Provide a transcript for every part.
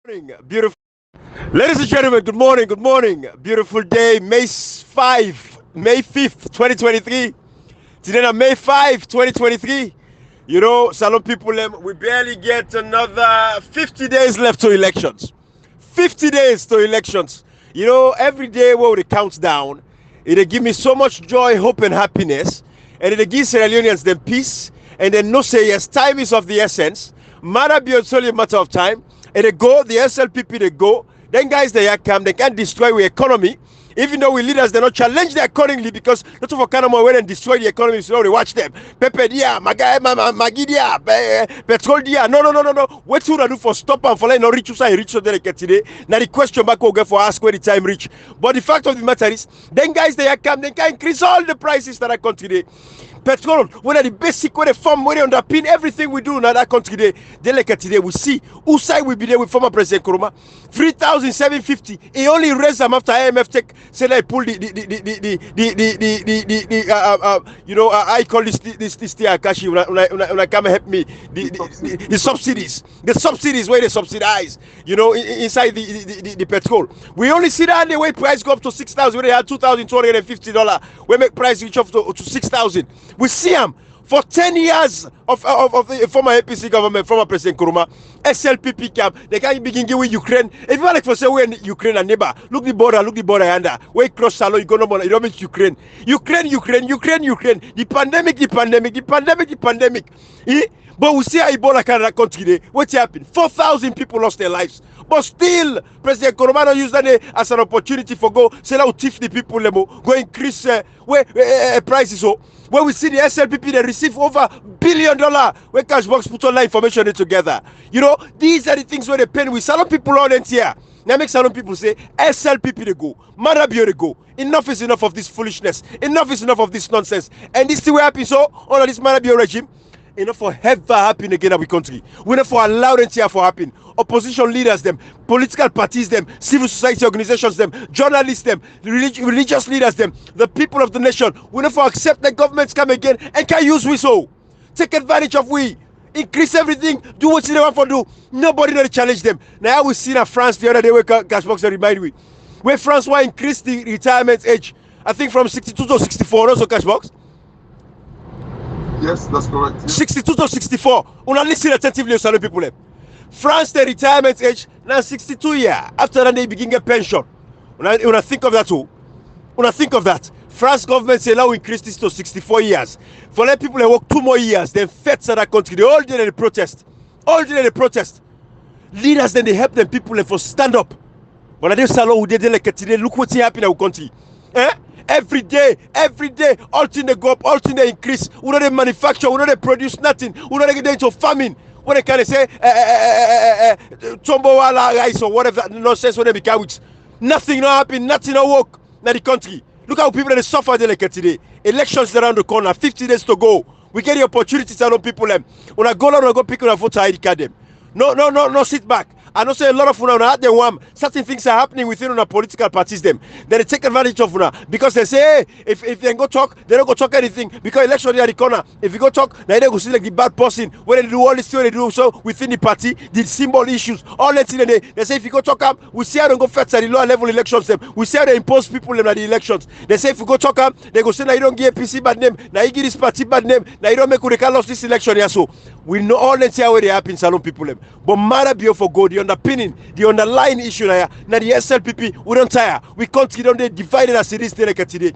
Morning, beautiful. Ladies and gentlemen, good morning, good morning. Beautiful day, May 5th, 2023. Today, on May 5th, 2023. Salon people, we barely get another 50 days left to elections. 50 days to elections. Every day where we count down, it give me so much joy, hope, and happiness. And it gives Sierra Leoneans them peace. And then no say yes, time is of the essence. Matter be only a matter of time. And they go, the SLPP they go. Then guys they come, they can't destroy the economy. Even though we leaders they not challenge them accordingly because not for Canada when and destroy the economy, so they watch them. Pepe dia, Magi dia, petrol dia. No. What should I do for stop and for like no reach so they get today? Now the question back will get for ask where the time reach. But the fact of the matter is, then guys they come, they can increase all the prices that I country today. Petrol, whether the basic, whether the farm, whether underpin everything we do in that country today. They like today we see who side will be there with former President Kuruma. 3,750. He only raised them after IMF take say they pull the I call this Akashi when I come help me the subsidies where they subsidize inside the petrol. We only see that the way price go up to 6,000 when they had $2,250. We make price reach up to 6,000. We see them for 10 years of the former APC government, former President Kuruma, SLPP camp. They can't begin with Ukraine. If you like for say we're in Ukraine and neighbor, look the border yonder. Where you cross Salo, you go no more. You don't mean Ukraine. The pandemic. But we see how Ebola Canada country. What's happened? 4,000 people lost their lives. But still, President Koromano used that as an opportunity for go sell out thief the people, go increase prices. So when we see the SLPP, they receive over $1 billion when Cashbox put all that information together. These are the things where they pay with salon people on here. Now make salon people say SLPP they go, Marabio they go. Enough is enough of this foolishness. Enough is enough of this nonsense. And this thing will happen so under this Marabio regime. Enough for ever happen again in our country. We not for allow them here for happen. Opposition leaders them, political parties them, civil society organizations them, journalists them, religious leaders them, the people of the nation. We not for accept that governments come again and can use we so. Take advantage of we. Increase everything. Do what they want for do. Nobody not challenge them. Now we see that France the other day where Cashbox remind me. Where France will increase the retirement age. I think from 62 to 64 also Cashbox. Yes, that's correct. Yeah. 62 to 64. Una listen attentively, salon people. France, the retirement age now 62 years. After that, they begin get pension. Una think of that too. Una think of that. France government say now increase this to 64 years. For let people work 2 more years, then feds in that country. They all did they protest. Leaders then they help them people for stand up. But I salon who did like today. Look what's happening in our country. Every day, all things they go up, all things they increase. We don't they manufacture, we don't they produce nothing. We don't they get into farming. When they can say tombo wala rice or whatever nonsense when they become with nothing not happen, nothing not work in the country. Look how people they suffer like today. Elections around the corner, 50 days to go. We get the opportunity to allow people them. When I go down and go pick on a voter ID card them. No, sit back. I know say a lot of una had the one. Certain things are happening within una political parties them. Then they take advantage of una because they say, hey, if they go talk, they don't go talk anything because election are the corner. If you go talk, now they go see like the bad person when they do all this thing they do so within the party, the symbol issues, all that thing they say if you go talk up, we see how they go first at the lower level elections them. We see how they impose people them at the elections. They say if you go talk up, they go say now you don't give APC bad name, now you give this party bad name, now you don't make Ureka lost this election here. So we know all that here where they happen, salon people them. But matter be for God, the underpinning, the underlying issue now the SLPP we don't tire. We continue on divided as it is today.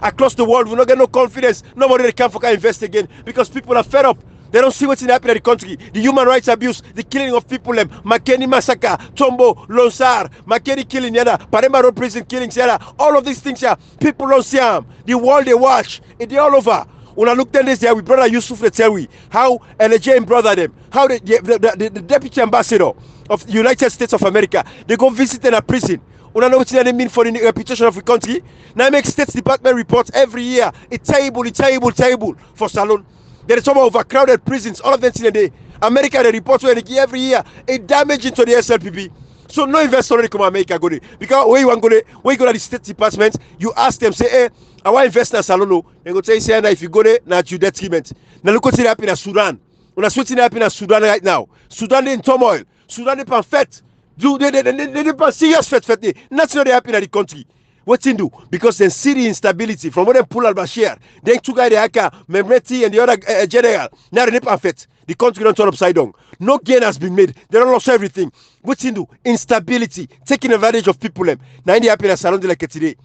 Across the world, we not get no confidence. Nobody they can invest again because people are fed up. They don't see what's happening in the country. The human rights abuse, the killing of people, Makeni massacre, Tombo, Lonsar, Makeni killing, Parema Road prison killings, all of these things here. People don't see them. The world they watch, it's all over. When I looked at this there, we brother Yusuf they tell we how LJ brother them, how the deputy ambassador of the United States of America, they go visit in a prison. Una know what they mean for the reputation of the country. Now make State Department reports every year. It's terrible for Salon. There is some overcrowded prisons, all of them today. America they report where they give every year a damage into the SLPP. So no investor really come America go there. Because when you go to the State Department, you ask them, say, hey, I want investors Salon. They go say, if you go there, now you detriment. Now look what's happening in Sudan. When what's happening in Sudan right now. Sudan in turmoil. Sudan is perfect. Do they pass serious fet. Nothing not happen in the country. What they do? Because then see the instability from when they pull al-Bashir, then two guys the Aka, Memreti and the other general. Now they perfect. The country don't turn upside down. No gain has been made. They don't lost everything. What they do? Instability, taking advantage of people. Now they happen as Salon de la today.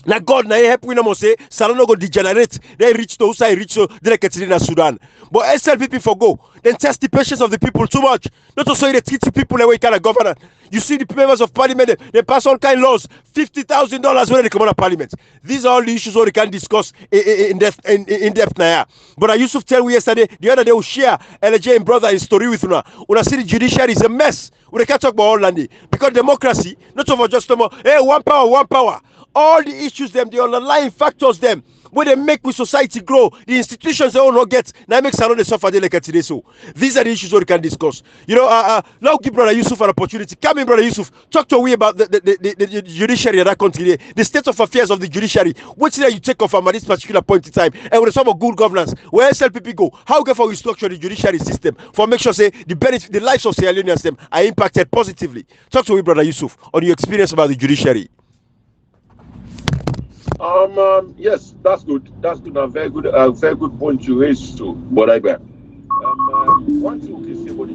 Now God, now help we no say Salon no go degenerate. They reach to outside reach to the Katrina Sudan. But SLPP for go. Then test the patience of the people too much. Not to say they treat the people the way kind of governor. You see the members of parliament, they pass all kind of laws, $50,000 when they come out of parliament. These are all the issues we can discuss in depth now. But I used to tell you yesterday, the other day we share LJ and brother his story with una. Una see the judiciary is a mess. We can't talk about all landy. Because democracy, not over just hey, one power, one power. All the issues them, the underlying factors them, where they make with society grow, the institutions they all not get. Now make Salon they suffer like today. So these are the issues we can discuss. You know, now give Brother Yusuf an opportunity. Come in, Brother Yusuf. Talk to we about the judiciary in that country, the state of affairs of the judiciary. What's that you take off at this particular point in time? And with some of good governance, where SLPP go, how can we structure the judiciary system for make sure say the benefit, the lives of Sierra Leoneans them are impacted positively. Talk to we, Brother Yusuf, on your experience about the judiciary. Yes, that's good. That's good. A very good point you raised to what I bet. One thing we can say about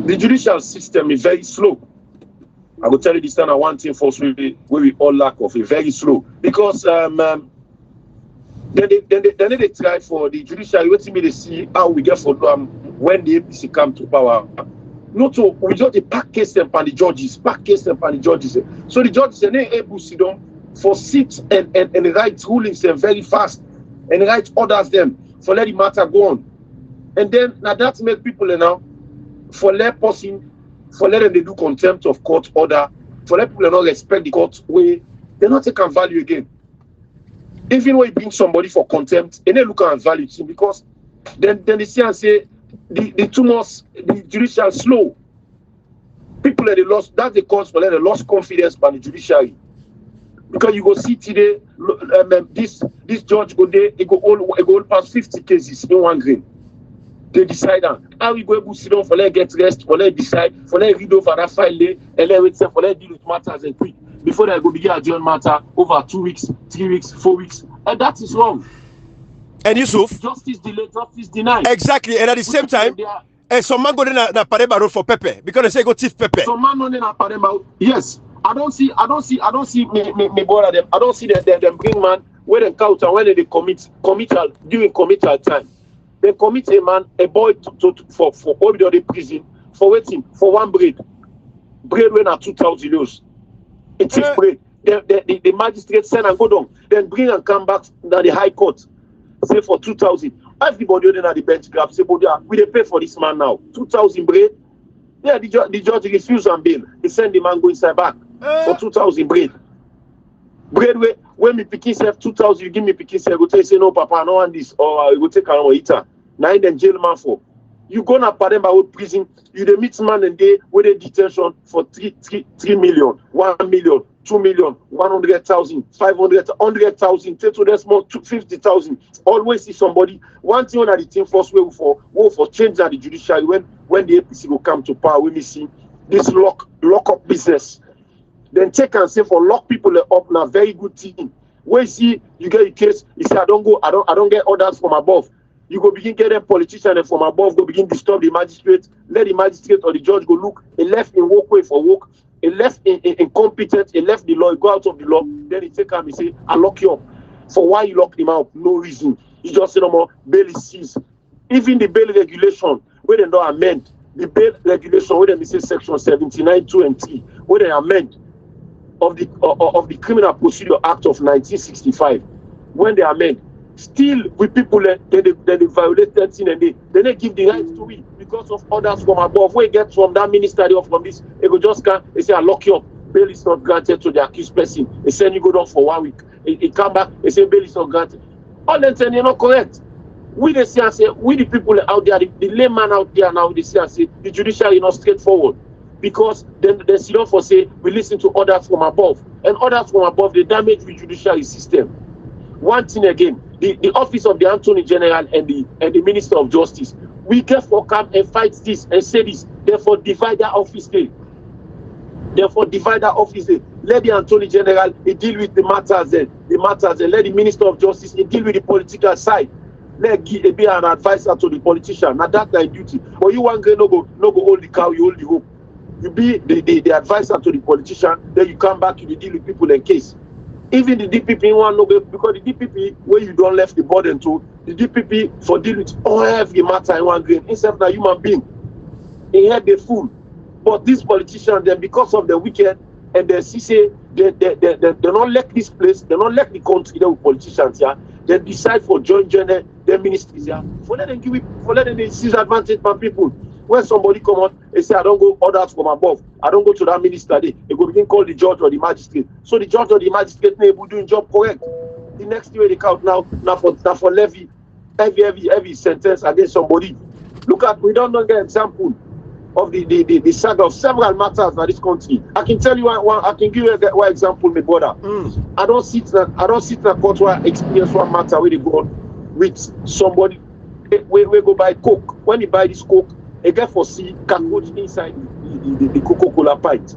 the judicial system is very slow. I will tell you this time. One thing for we all lack of it, very slow because then they try for the judiciary. Wait till me they see how we get for them when the APC come to power. Not to we just pack case them and the judges, So the judges are not able to sit down for sit and write rulings them very fast and write orders them for let the matter go on. And then now that make people now for let person for let them they do contempt of court order, for let people not respect the court way, they not take and value again. Even when you bring somebody for contempt, and they look at value too, because then they see and say the too much the judicial slow. People that they lost that's the cause for they lost confidence by the judiciary. Because you go see today this judge go there, it go all past 50 cases in one grain. They decide how we go able to sit down for let get rest, for let decide, for let read over that file and let wait for let deal with matters and quick before they go begin adjourn matter over 2 weeks, 3 weeks, 4 weeks. And that is wrong. And Yusuf, justice delayed, justice denied. Exactly, and at the same time, some man go na Paremba road for Pepe because they say go thief Pepe. Some man go na Paremba. Yes, I don't see me bother them. I don't see them bring man where they count and when they committal during committal time. They commit a man, a boy for all the prison for waiting for one bread when at 2,000 euros. It is bread. The magistrate send and go down, then bring and come back to the high court. Say for 2,000. Everybody then at the bench grab say, "But we they pay for this man now 2,000 bread." Yeah, the judge refuse and bail. He send the man go inside back for 2,000 bread. Bread when me picking say 2,000, you give me picking say go tell you say no, Papa, I don't want this, or you go take another eater. Now then jail man for. You go na Paremba old prison. You the meet man and they with a detention for 3 million, 1 million. 2 million, 100,000, 500, 100,000, take to the small 50,000. Always see somebody. One thing that the team first way for change at the judiciary when the APC will come to power. We see this lock up business. Then take and say for lock people up na very good thing. When you see you get a case, you say I don't get orders from above. You go begin get them politicians from above, go begin disturb the magistrate, let the magistrate or the judge go look, he left in walkway for work. He left incompetent, he left the law, he go out of the law, then he take him, he say, I lock you up. For why you lock him out? No reason. He just say no more, bail is seized. Even the bail regulation, where they don't amend, the bail regulation, where they say section 79, 2 and 3, where they amend of the Criminal Procedure Act of 1965, when they amend, still with people they violate 13 and they give the right to it because of orders from above. Where it gets from that ministry or from this, they go just can they say I lock you up. Bail is not granted to the accused person. They send you go down for 1 week. He come back, they say bail is not granted. All them saying they're not correct. We they say and say we the people out there, the layman out there now they say and say the judiciary is not straightforward. Because then they sit down for say we listen to orders from above. And orders from above they damage the judiciary system. One thing again, the office of the Attorney General and the Minister of Justice, we get for come and fight this and say this. Therefore, divide that office day. Therefore, divide that office day. Let the Attorney General deal with the matters then. Let the Minister of Justice deal with the political side. Let be an advisor to the politician. Now that's their duty. But you want to no go hold the cow, you hold the hope. You be the advisor to the politician, then you come back, you deal with people in case. Even the DPP want no go, because the DPP where you don't left the burden to, the DPP for deal with every matter in one grain. Instead of a human being, he had the fool. But these politicians, then because of the wicked and the CC, they don't let this place, they don't let the country there with politicians here. They decide for joint their ministries here. For let them seize advantage by people. When somebody come out and say, I don't go orders from above, I don't go to that minister there, they go begin call the judge or the magistrate. So the judge or the magistrate may be doing job correct. The next way they count now for levy heavy sentence against somebody. Look at, we don't know the example of the saga of several matters in this country. I can tell you one, I can give you one example, my brother. I don't sit in a court where I experience one matter where they go on with somebody we go buy coke. When you buy this coke, a guy for see cockroach inside the Coca-Cola pint.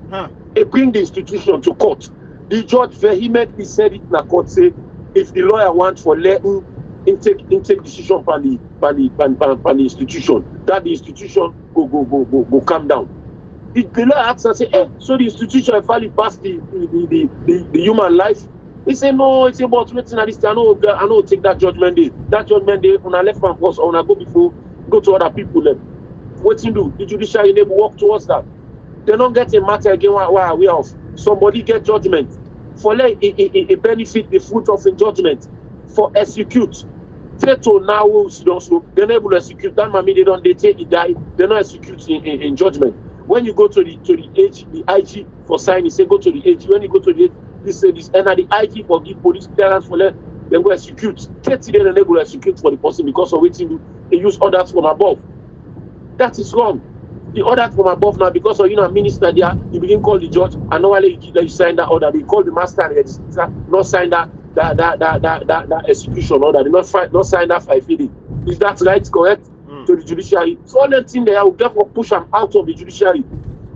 They bring the institution to court. The judge vehemently said it in a court, say if the lawyer wants for letting take decision by the institution, that the institution go calm down. The lawyer asks and say, so the institution finally passed the human life. He say no, it's about waiting at this time. I know take that judgment day. That judgment day, when I left my post, or when I go to other people then. What you do? The judiciary never work towards that. They don't get a matter again why we off. Somebody get judgment. For let a benefit the fruit of a judgment. For execute. Teto now they're able to execute. That mean they don't take it die. They're not execute in judgment. When you go to the IG for signing, say go to the AG. When you go to the this and the IG for give police clearance for let them go execute. 30 days they're able to execute for the person because of waiting they use orders from above. That is wrong. The order from above now, because of a minister there, you begin call the judge, and normally you sign that order. They call the master and the not sign that execution order. They not sign that 580. Is that right? Correct? To the judiciary. So all that thing there will therefore push them out of the judiciary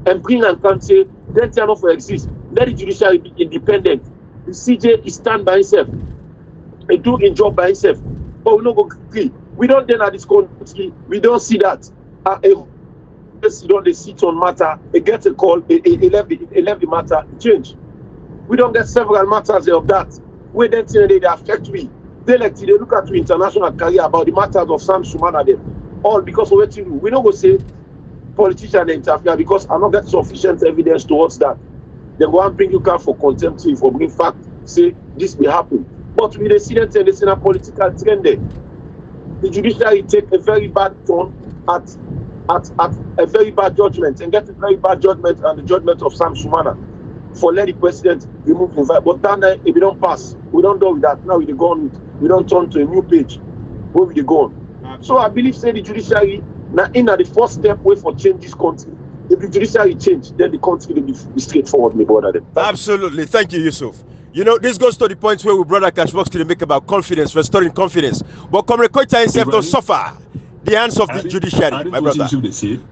and bring and come say, let them not exist. Let the judiciary be independent. The CJ is stand by himself. They do a job by himself. But we don't go free. We don't then at this country. We don't see that. They sit on matter, they get a call, they left the matter, change. We don't get several matters of that. We then say they affect we. They look at the international career about the matters of Sam Sumana them. All because of what you do. We don't go say politicians interfere because I don't get sufficient evidence towards that. They go and bring you down for contempt for bring fact, say this will happen. But we see them say this in a political trend there. The judiciary take a very bad turn at a very bad judgment and get a very bad judgment and the judgment of Sam Sumana for let the president remove him. But then if we don't pass, we don't do with that. Now we go on, we don't turn to a new page where we go on. So I believe say the judiciary now in the first step way for change this country. If the judiciary change, then the country will be straightforward, my brother. Absolutely. Thank you, Yusuf. You know, this goes to the point where we brother Cashbox to make about confidence, restoring confidence. But Comrade Koita himself don't suffer the hands of the judiciary, my brother.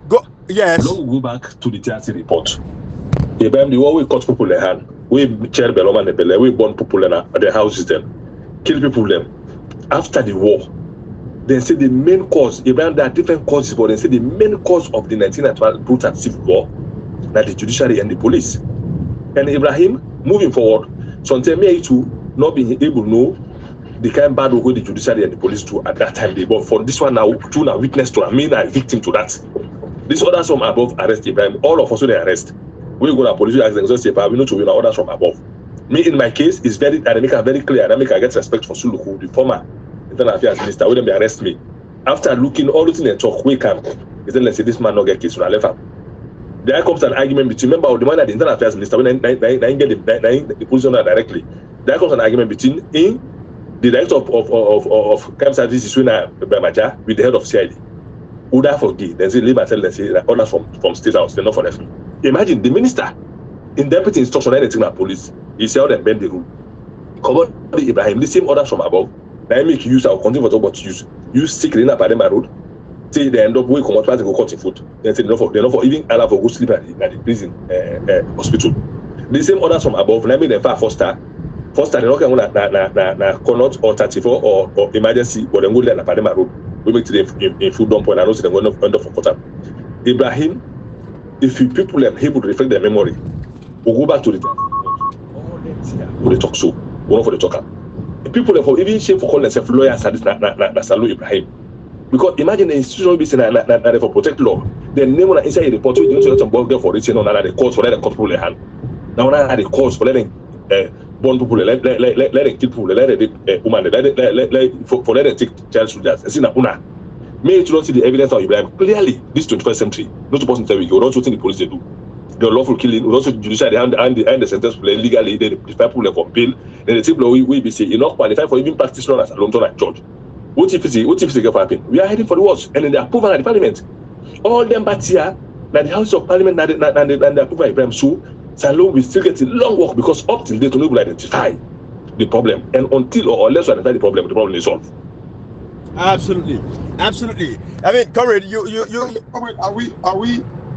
Go, yes. Now we go back to the TRC report. The one we cut people in hand, we chair Beloma Nebele, we burn people in the houses them, kill people them. After the war, they say the main cause, Ibrahim, there are different causes, but they say the main cause of the 1912 brutal civil war, that the judiciary and the police. And Ibrahim, moving forward, sometimes me too not being able to know the kind of bad work the judiciary and the police do at that time. But for this one now, two now witness to, I mean, a victim to that. These orders from above arrest Ibrahim. All of us they arrest. We go to police ask them, say, we know to win orders from above. Me in my case is very, I make it very clear. I make I get respect for Suluku, the former internal affairs minister. When they arrest me, after looking all the things and talk, we can. Is then let's say this man not get case, so I left him. There comes an argument between member of the man that the internal affairs minister when I get the position directly. There comes an argument between the director of crime services with the head of CID. Would I forgive? Then say leave and tell them say that orders from state house, they're not for them. Imagine the minister in deputy instruction anything at police, he say all them bend the rule. Cover Ibrahim, the same orders from above. Now make use, I'll continue to use secret in Padema Road. Say they end up we come out to go cut in foot. Then say they're not for even allow for go sleep at the prison hospital. The same orders from above, let me then far foster they're not going to cannot or 34 or emergency, but then go there na Padema Road. We make today in food dump and I know they're going to end up for quarter. Ibrahim, if you people are able to reflect their memory, we'll go back to the for the talk show, one for the talker. People have even shame for calling themselves lawyers at this Salo Ibrahim. Because imagine the institution will be saying that for protect law, the name on inside a report, you don't some ball for reaching on the courts for letting people in hand. Now I had the cause for letting born people, letting kill people, letting woman, for letting take child soldiers. It's in a una. May you don't see the evidence of Ibrahim clearly. This 21st century, not supposed to tell you, don't think the police they do. The lawful killing, also judiciary and the sentence legally, they prefer people for bail, then the people will be saying, you're not qualified for even practice law as a long term at church. What if it's get happen? We are heading for the worst, and then they approve at the parliament. All them but here, that the House of Parliament and the approval of Ibrahim Sue, Salome will still get a long work because up till date, we will identify the problem, and until or unless we identify the problem is solved. Absolutely. I mean, comrade,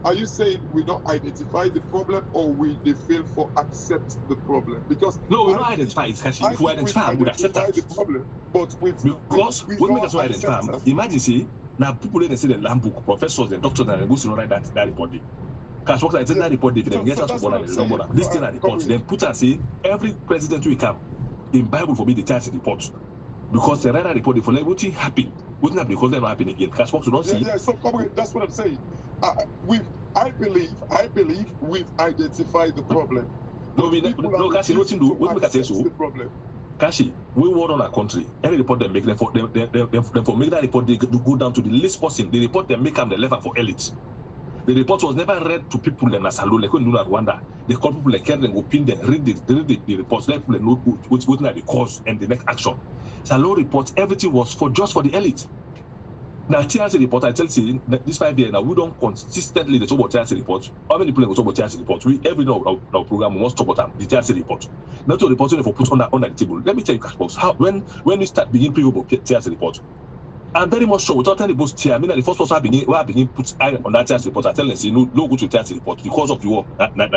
are you saying we don't identify the problem or they fail for accept the problem? Because no, we don't identify it. If we identify, we accept the problem. But because when we don't identify, imagine see now people they say the land book, professors and doctors and go to write that report. Because what I said that report, they can get us to this thing at report. Then put and say every president will come in Bible for me the charge report. Because the writer report for everything happen. Wouldn't have because they're not happening again. Because what you don't see. Yeah, so that's what I'm saying. I believe we've identified the problem. Kashi, what we can say so. Kashi, we work on our country. Any report they make, them for make that report, they go down to the least person. The report they make them the level for elites. The report was never read to people in Asalo, like when you know Rwanda. They call people like Karen, opinion, read the reports, let people know what's the cause and the next action. Salo reports, everything was just for the elite. Now, TRC report, I tell you, this 5 years now, we don't consistently talk about TRC reports. How many people talk about TRC reports? We every day our program we must talk about the TRC report. Not to report for put on the table. Let me tell you, Cashbox, how when we start begin preview about TRC report. I'm very much sure without telling the boss here, I mean the first person I begin put eye on that TRC report. I tell them say no go to TRC report because of the war. How many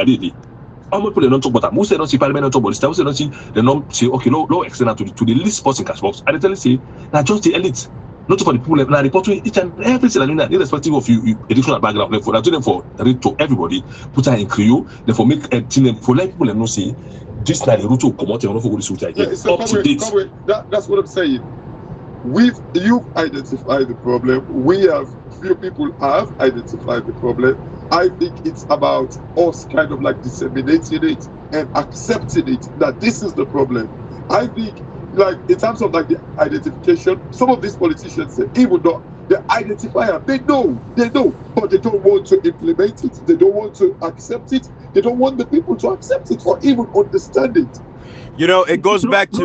people don't talk about that? Who say don't see parliament don't talk about this? Who say don't see they don't say okay, no extend to the least person Cashbox. And they tell you say now just the elite. Not for the people now reporting each and every single irrespective of you educational background. Therefore, I do them for read to everybody, put her in Creole, therefore make a team for let people know say this is the route to come out and not for this route again. Up to date. That's what I'm saying. You've identified the problem. Few people have identified the problem. I think it's about us kind of like disseminating it and accepting it that this is the problem. I think like in terms of like the identification, some of these politicians say even though the identifier, they know, but they don't want to implement it. They don't want to accept it. They don't want the people to accept it or even understand it. You know, it goes back to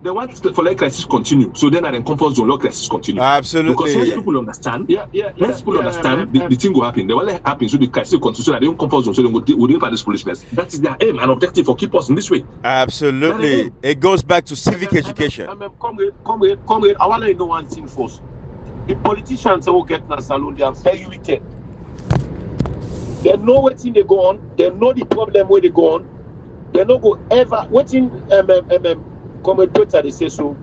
they want for let crisis continue. So then at the comfort zone, let crisis continue. Absolutely. Because once people understand, people understand the thing will happen. They will let happen. So the crisis continue. So that they don't comfort zone. So they will deal with this foolishness. That is their aim and objective for keep us in this way. Absolutely. It goes back to civic education. Comrade, I want to know one thing first. The politicians who get in the salon, they are very wicked. They know what thing they go on. They know the problem where they go on. They no go ever waiting commentator they say so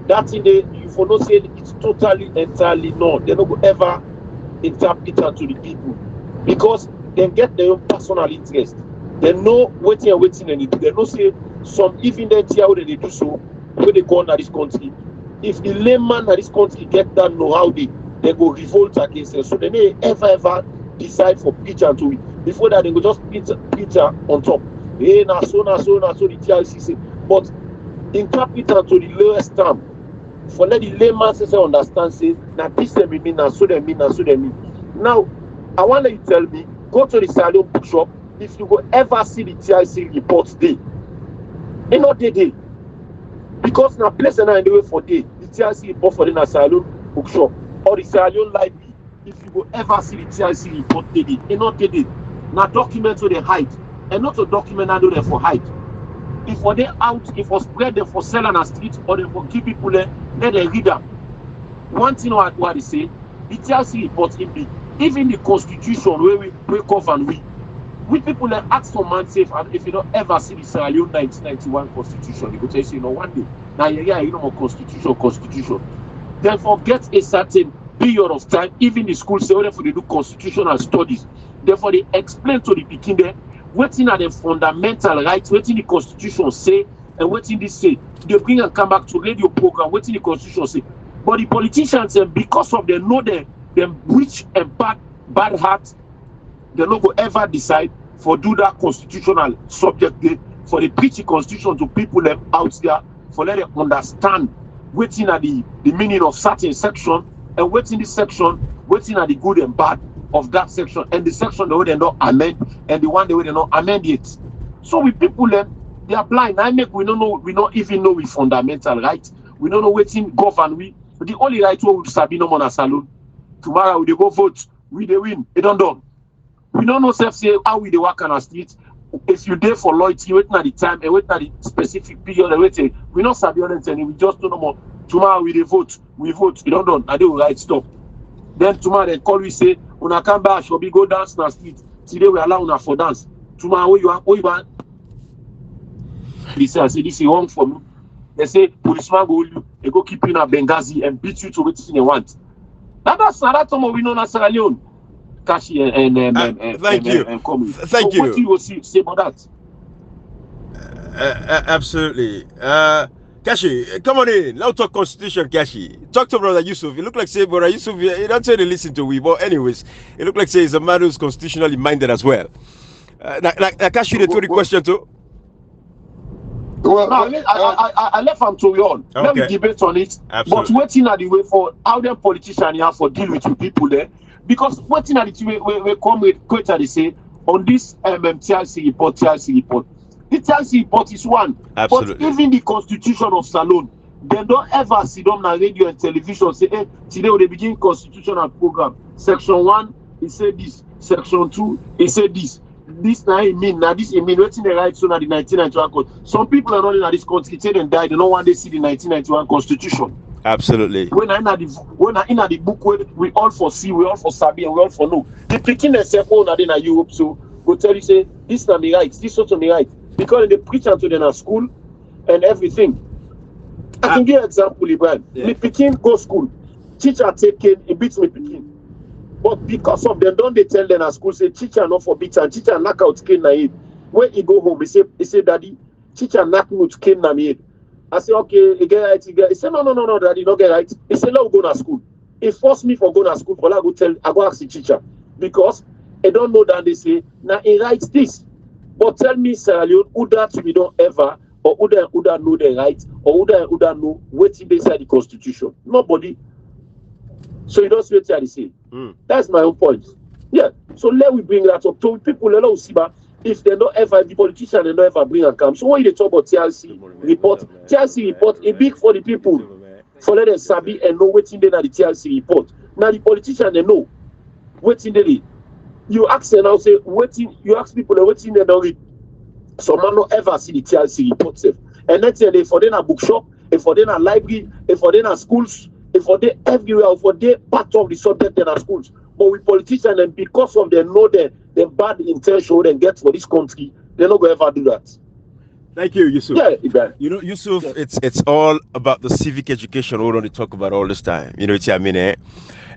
that thing they you for not say it's totally entirely no. They no go ever interpret it to the people because they get their own personal interest. They know waiting and they do. They know say some even then how they do so when they go on at this country. If the layman at this country get that know how they go revolt against it. So they may ever decide for preacher to it. Before that they go just preacher on top. Hey, na so the TRC say, but interpret to the lowest term for let the layman say understand say now this they mean now so they mean. Now I want you to tell me go to the salon bookshop if you go ever see the TRC reports day. They not day because now place and I do it for day the TRC report for the salon bookshop or the salon library. If you go ever see the TRC report day, they not day. Now documents where they hide. And not to document and do them for hide. If for they out, if for spread them for sell on the street or they for keep people there, let them read them. One thing what they say, the TLC report in the even the constitution where we govern we people that ask for man safe, and if you don't ever see the Sierra Leone 1991 constitution, you go tell you know one day now you know more constitution. Therefore, get a certain period of time, even the school say whether they do constitutional studies. Therefore, they explain to the Peking there waiting at the fundamental rights, waiting the constitution say, and waiting this say. They bring and come back to radio program, waiting the constitution say. But the politicians, because of them know them rich and bad heart, they no go ever decide for do that constitutional subject there, for the preach the constitution to people them out there, for let them understand waiting at the meaning of certain section, and waiting this section, waiting at the good and bad of that section, and the section the way they not amend, and the one the way they not amend it. So we people them, they are blind. I make we don't know, we not even know we fundamental right. We don't know waiting govern we. The only right we sabi no more salon. Tomorrow we dey go vote, we dey win. It don't done. We don't know self say how we dey work on our street. If you there for loyalty, waiting at the time and waiting at the specific period and waiting, we not sabi anything. We just don't know more. Tomorrow we dey vote, we vote. It don't done. I dey right stop. Then tomorrow they call we say, "Una come back, shall we go dance on the street?" Today we allow una for dance. Tomorrow what you want? They say, I say this is wrong for me. They say policeman go hold you, they go keep you in a Benghazi and beat you to what you want. That's not we know in Sierra Leone. Kashi and thank you. Thank you. What do you say about that? Absolutely. Kashi, come on in. Let's talk constitution, Kashi. Talk to Brother Yusuf. You look like say Brother Yusuf, you don't say they listen to we, but anyways, it look like say he's a man who's constitutionally minded as well. Kashi, the 20 question too. Well, no, I left them to you all. Let me debate on it. Absolutely. But waiting at the way for how them politicians have for deal with you people there. Because waiting at the way we come with quite they say on this TLC report. The TLC report is one. Absolutely. But even the constitution of Salone, they don't ever sit on the radio and television say, hey, today we begin constitutional program. Section 1, he said this. Section 2, he said this. This now it mean waiting the right soon at the 1991 code. Some people are not in this country till they die, they don't want to see the 1991 constitution. Absolutely. When I in the book we all for see, we all for sabi, and we all for know. The picking themselves on in Europe, so go tell you say this not me right, this not me right. Because they preach to them at school and everything. I can give an example, Ibrahim. Me picking go school. Teacher take cane, he beats me picking. But because of them, don't they tell them at school, say, teacher not for beat and teacher knock out cane na head. When he go home, he say, daddy, teacher knock me out cane na me head. I say, okay, he get right, he say, no, daddy, not get right. He say, let me go to school. He forced me for going to school, but I go ask the teacher. Because I don't know that they say, now he writes this. But tell me, Sierra Leone, who that we don't ever, or who that know the right, or who that know waiting they say the constitution. Nobody. So you don't see what they say. That's my own point. Yeah. So let we bring that up to people. Let us see, if they don't ever, the politician they don't ever bring and come. So when you talk about TLC report, a big for the people, for let them sabi and know waiting they at the TLC report. Now the politician they know waiting they. You ask them now say waiting. You ask people they waiting they don't read. Some man not ever see the TLC report safe. And let's say they for them a bookshop, if for them a library, if for them a schools. If for they everywhere, for they part of the subject in our schools. But we politicians, and because of them know the bad intention they get for this country, they're not going to ever do that. Thank you, Yusuf. Yeah, Ibrahim. You know, Yusuf, it's all about the civic education we're going to talk about all this time. You know what I mean, eh?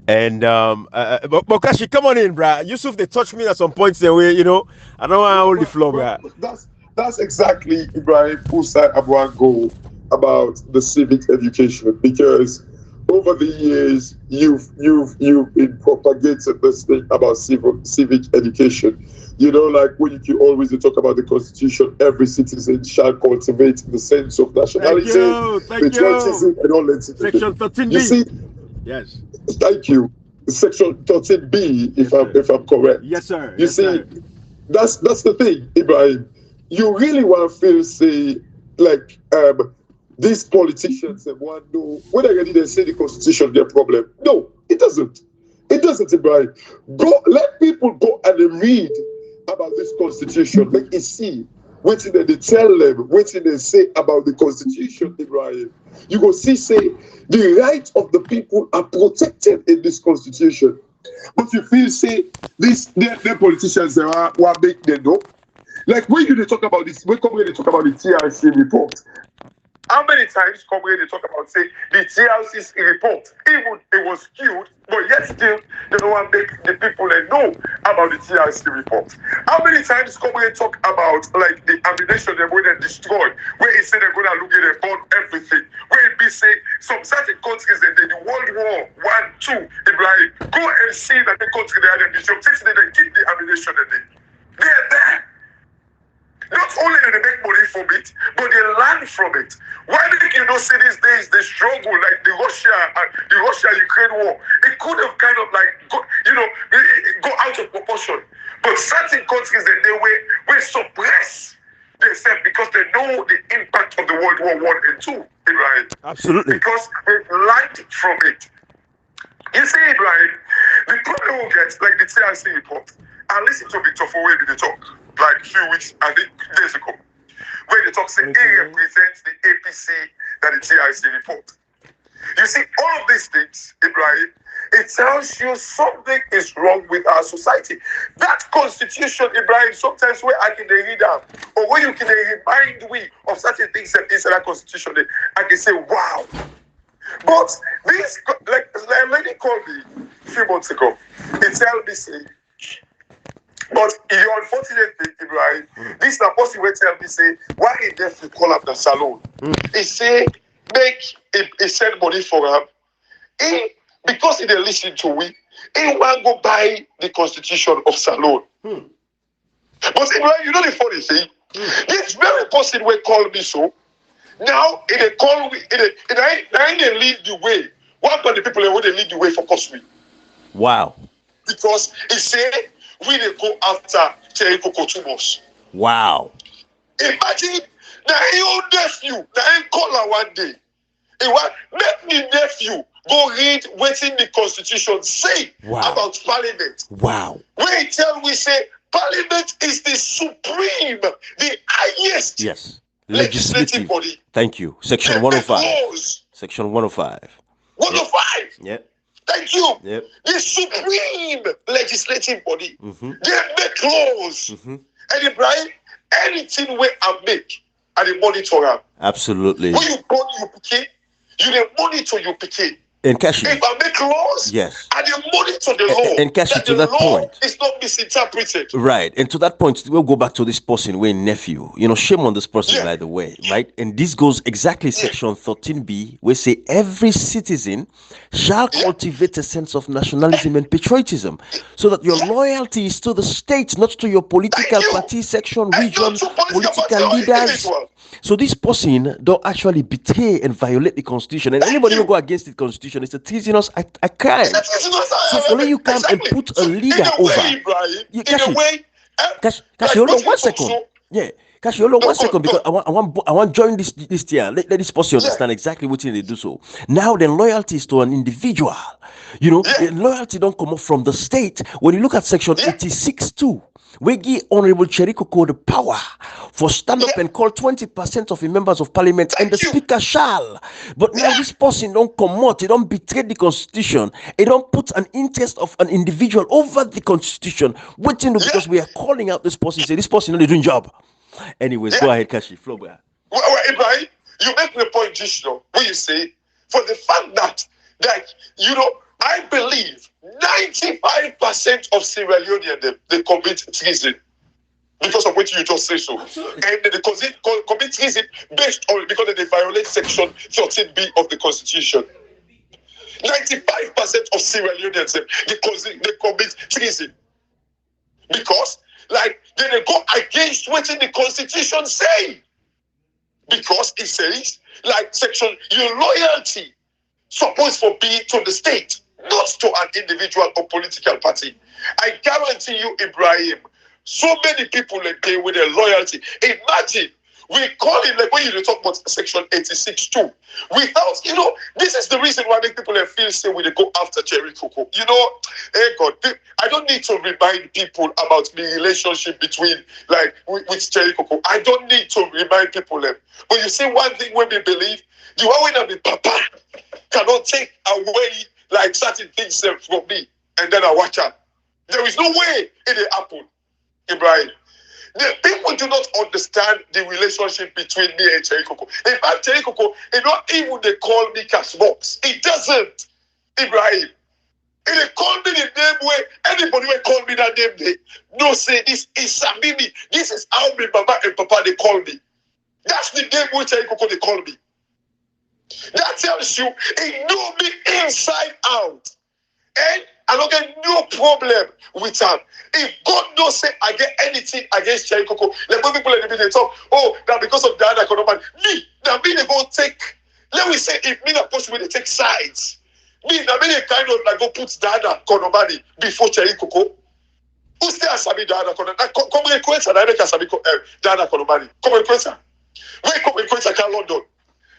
And but Kashi, come on in, bruh. Yusuf, they touched me at some points there where, you know, I don't want to hold the floor, bruh. That's exactly Ibrahim whose side I want to go about the civic education, because over the years, you've been propagating this thing about civic education. You know, like when you always talk about the Constitution, every citizen shall cultivate the sense of nationality, patriotism, and all that. Section 13B. You see, yes. Thank you. Section 13B, if I'm correct. Yes, sir. You see, that's the thing, Ibrahim. You really want to feel say like these politicians and one know when they say the Constitution their problem. No, it doesn't. It doesn't, Ibrahim. Let people go and read about this Constitution. Make it see waiting they tell them, waiting they say about the constitution, Ibrahim. You go see say the rights of the people are protected in this constitution. But you feel say this the politicians are make them know. Like when you they talk about this, when come when they talk about the TRC report. How many times come when they talk about say the TRC's report, even it was skewed, but yet still they don't want to make the people that know about the TRC report. How many times come when they talk about like the ammunition they're going to destroy, where they say they're going to look at and burn everything, where it be say some certain countries that they the World War I, II, Ibrahim, go and see that the country they had the objectives they keep the ammunition that they're there. Not only do they make money from it, but they learn from it. Why do you not see these days the struggle like the Russia-Ukraine war? It could have kind of like go out of proportion. But certain countries that they will suppress themselves because they know the impact of the World War I and II, Ibrahim. Absolutely. Because they learned from it. You see, Ibrahim, the problem will get like the TRC report. I listened to Victor for where did they talk? Like a few weeks, I think days ago, where they talk say he represents the APC that the TRC report. You see, all of these things, Ibrahim, it tells you something is wrong with our society. That constitution, Ibrahim, sometimes where I can read out, or where you can remind me of certain things that inside that constitution, I can say, wow. But this, like a lady called me a few months ago, it tells me, say, but the unfortunate thing, Ibrahim, this is the person will tell me, say, why he left to call up the salon? He say, he send money for him. Because he didn't listen to we, he want go buy the constitution of salon. But Ibrahim, you know the funny thing? This very person will call me so. Now, they call me, they lead the way. What about the people that they lead the way for Cosme? Wow. Because he said, we dey go after Jericho Kotumos. Wow. Imagine that your nephew, that he call her one day. He want make me nephew go read what in the constitution say about parliament. Wow. Where he tell we say parliament is the supreme, the highest legislative body. Thank you. Section 105. Section 105. 105. Yeah. Thank you. Yep. The supreme legislative body. They make laws. And Ibrahim, anything where I make, I dey monitor them. Absolutely. When you born your pikin, you dey monitor your pikin. And Kashi, if I make laws, yes, I dey monitor the law. And Kashi, to that point, it's not misinterpreted. Right. And to that point, we'll go back to this person, where nephew. Shame on this person, by the way, right? And this goes exactly section 13B, where say every citizen shall cultivate a sense of nationalism and patriotism, so that your loyalty is to the state, not to your political party, section, region, political leaders. So this person don't actually betray and violate the constitution, and anybody who go against the constitution is a treasonous a crime. So for you come and put a leader over. Kashi, hold on 1 second. Yeah. Kashi, hold on 1 second, because I want join this here. Let this person understand exactly what they do. So now then, loyalty is to an individual. Loyalty don't come up from the state. When you look at section 86(2), we give Honorable Cherikoko the power for stand up and call 20% of the members of parliament, and the speaker shall. But now this person don't come out, he don't betray the constitution, he don't put an interest of an individual over the constitution. Waiting because we are calling out this person, say this person only doing job. Anyways, go ahead, Kashi, flow. Well, Ibrahim, you make the point just now when you say for the fact that I believe 95% of Sierra Leoneans they commit treason because of what you just said so. And they commit treason based on because they violate section 13B of the Constitution. 95% of Sierra Leoneans they commit treason because they go against what the Constitution say. Because it says section your loyalty supposed to be to the state, not to an individual or political party. I guarantee you, Ibrahim, so many people they with their loyalty. Imagine We call it, like when you talk about Section 86 too. Without, this is the reason why make people feel say when they go after Jerry Coco. Hey God, I don't need to remind people about the relationship between, like, with Jerry Coco. I don't need to remind people them. But you see one thing when we believe, the one way that the papa cannot take away, like, certain things from me, and then I watch out. There is no way it happen, Ibrahim. The people do not understand the relationship between me and Cherry Coco. In fact, Cherry Coco, not even they call me Cash Box. It doesn't, Ibrahim. They call me the name where anybody will call me that name. They no say this is Samimi. This is how my mama and papa they call me. That's the name where Cherry Coco they call me. That tells you he know me inside out. And I don't get no problem with him. If God knows say I get anything against Cherry Coco, like when people in the media talk, that because of that economy, now me they go take. Let me say if me not push me they take sides. Me now me they kind of like go put Dada Konomani before Cherry Coco. Who still has Sabi Dada Konomani? Come request and I make Sabi Dada Konomani. Come request. Where come request I London.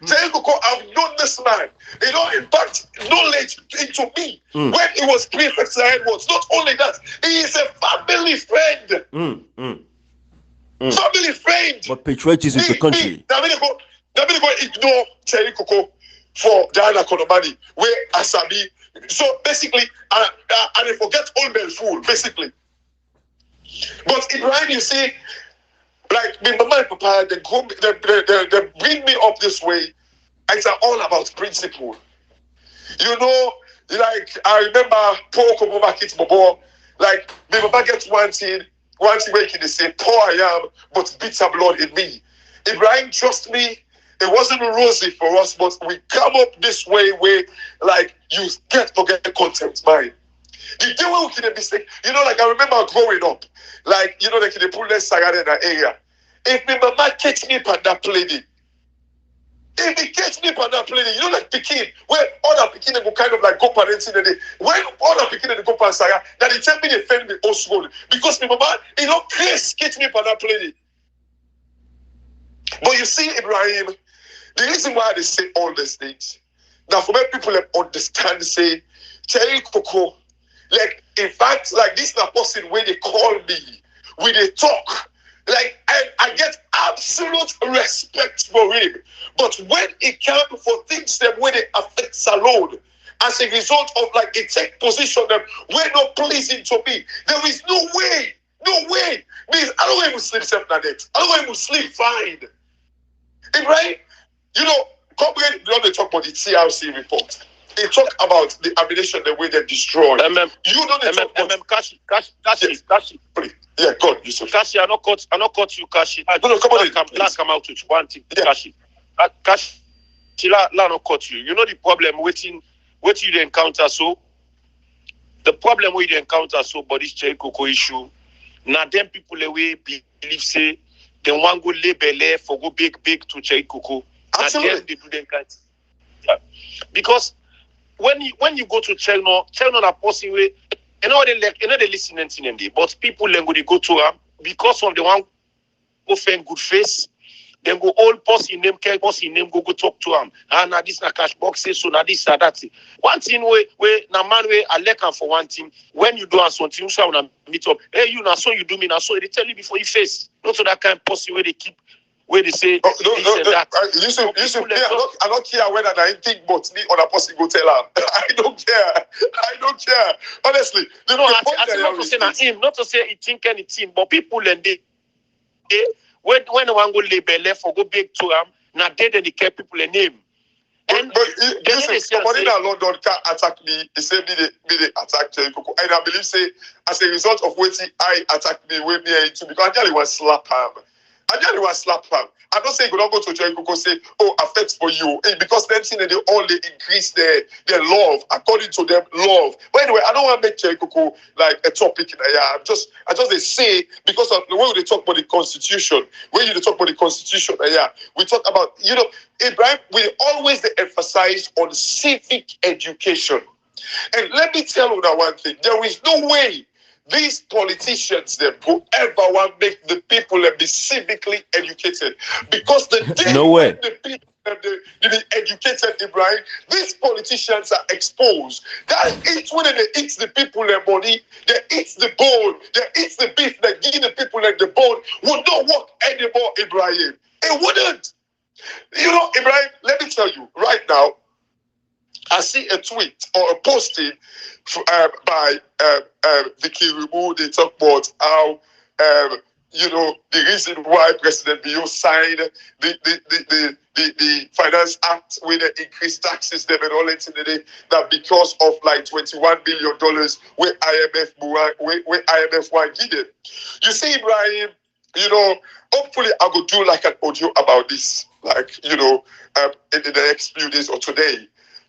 Cherry Coco, I've known this man. In fact, knowledge into me when he was prefect was. Not only that, he is a family friend. Family friend. But patriotism is the country. Now me go ignore Cherry Coco for Diana Konomani, where Asabi. So basically, and they forget all men fool, basically. But Ibrahim, you see, like my mama and papa, they bring me up this way. It's all about principle. Like I remember Paul Komova Kids Bobo, like my mama gets one thing where they say, poor I am, but bitter blood in me. Ibrahim, trust me, it wasn't rosy for us, but we come up this way where like you forget contempt mind. The day when we can mistake, like I remember growing up, like like they put less saga in that area. If my mama catch me for that planning, if he catch me for that planning, like Pekin, where other Pekin they go kind of like go parenting the day. When other Pekin they go saga, that they tell me they defend me also because my mama, Chris catch me for that planning. But you see, Ibrahim, the reason why they say all these things, now for many people understand, say, Cherry Coco, like in fact, like this is a person where they call me, where they talk. Like, I get absolute respect for him. But when it comes for things that when they affect Salon, as a result of like a take position that we're not pleasing to me, there is no way. Means I don't even sleep safe na net. I don't even sleep fine. Right? Comrade, they talk about the TRC report. They talk about the ammunition, the way they destroy. You don't talk about Kashi. Please. Yeah, God, Yusuf. Kashi, I not cut you, Kashi. No, come on. Come out with one thing, Yeah. Kashi. Kashi, la not cut you. You know the problem waiting you encounter so. The problem we encounter so, but this Cherry Coco issue. Now them people away believe say they want go label for go big to Cherry Coco. Absolutely. Now them they do them kind. Yeah. Because when you go to China that person way. They listen anything them day, but people then go they go to them because of the one go find good face, then go all post in them, care post in them, go talk to them. And now this na cash box say so now this na that. One thing where na man way I like for one thing. When you do something, so when meet up, hey you now so you do me now so they tell you before you face. Not to that kind of person where they keep. Where they say this and that. Listen, I don't care whether I think but me or a person go tell her. I don't care. Honestly, not to say he think anything, but people and they when one go label for go big to him, now they care people a name. And listen, somebody in London can attack me. They say me they attack Cherry Coco, and I believe say as a result of waiting, I attack me with me into because I was slap him. I don't say you don't go to Cherry Coco say, affects for you. Because then they all they increase their love according to them love. But anyway, I don't want to make Cherry Coco like a topic in here. I just they say because of the way they talk about the constitution. When you talk about the constitution, we talk about Ibrahim. We always emphasize on civic education. And let me tell you that one thing: there is no way these politicians, them, whoever want make the people be civically educated, because the day No way. when the people they be educated, Ibrahim, these politicians are exposed. That each when they eat the people their money, they eat the bone, they eat the beef, they give the people like the bone, would not work anymore, Ibrahim. It wouldn't. You know, Ibrahim, let me tell you, right now, I see a tweet or a posting by Vicky Rimu. They talk about how, you know, the reason why President Bio signed the Finance Act where they increased taxes them and all that in the day, that because of like $21 billion where IMF want give them. You see, Ibrahim, you know, hopefully I will do like an audio about this, like, you know, in the next few days or today.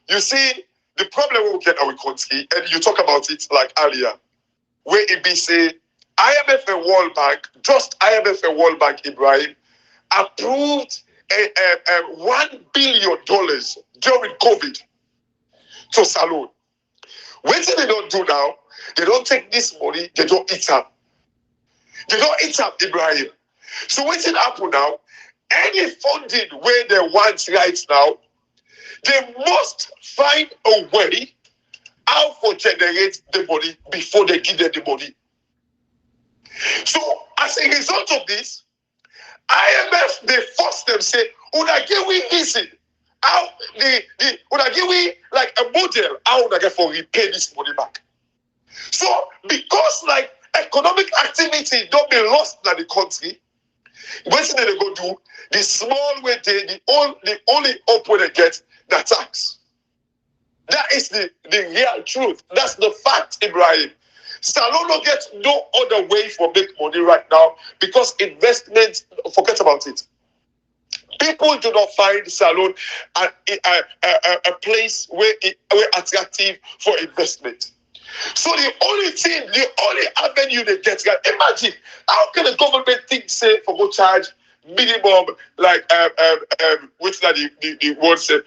You see, the problem we'll get our country, and you talk about it like earlier, where it be say, IMF and World Bank, just IMF and World Bank, Ibrahim, approved $1 billion during COVID to Salon. What do they don't do now? They don't take this money, they don't eat up. They don't eat up, Ibrahim. So what's it happen now? Any funding where they want right now, they must find a way how to generate the money before they give them the money. So as a result of this, IMF, they force them, say, una give we reason, how una give we like a model, how una get for repay this money back. So because like economic activity don't be lost in the country, what they go do, the small way the only hope they get, the tax. That is the real truth. That's the fact, Ibrahim. Salon gets no other way for make money right now because investment, forget about it. People do not find Salon a place where attractive for investment. So the only avenue they get, imagine, how can the government think, say, for go charge minimum, like, what's that the word said,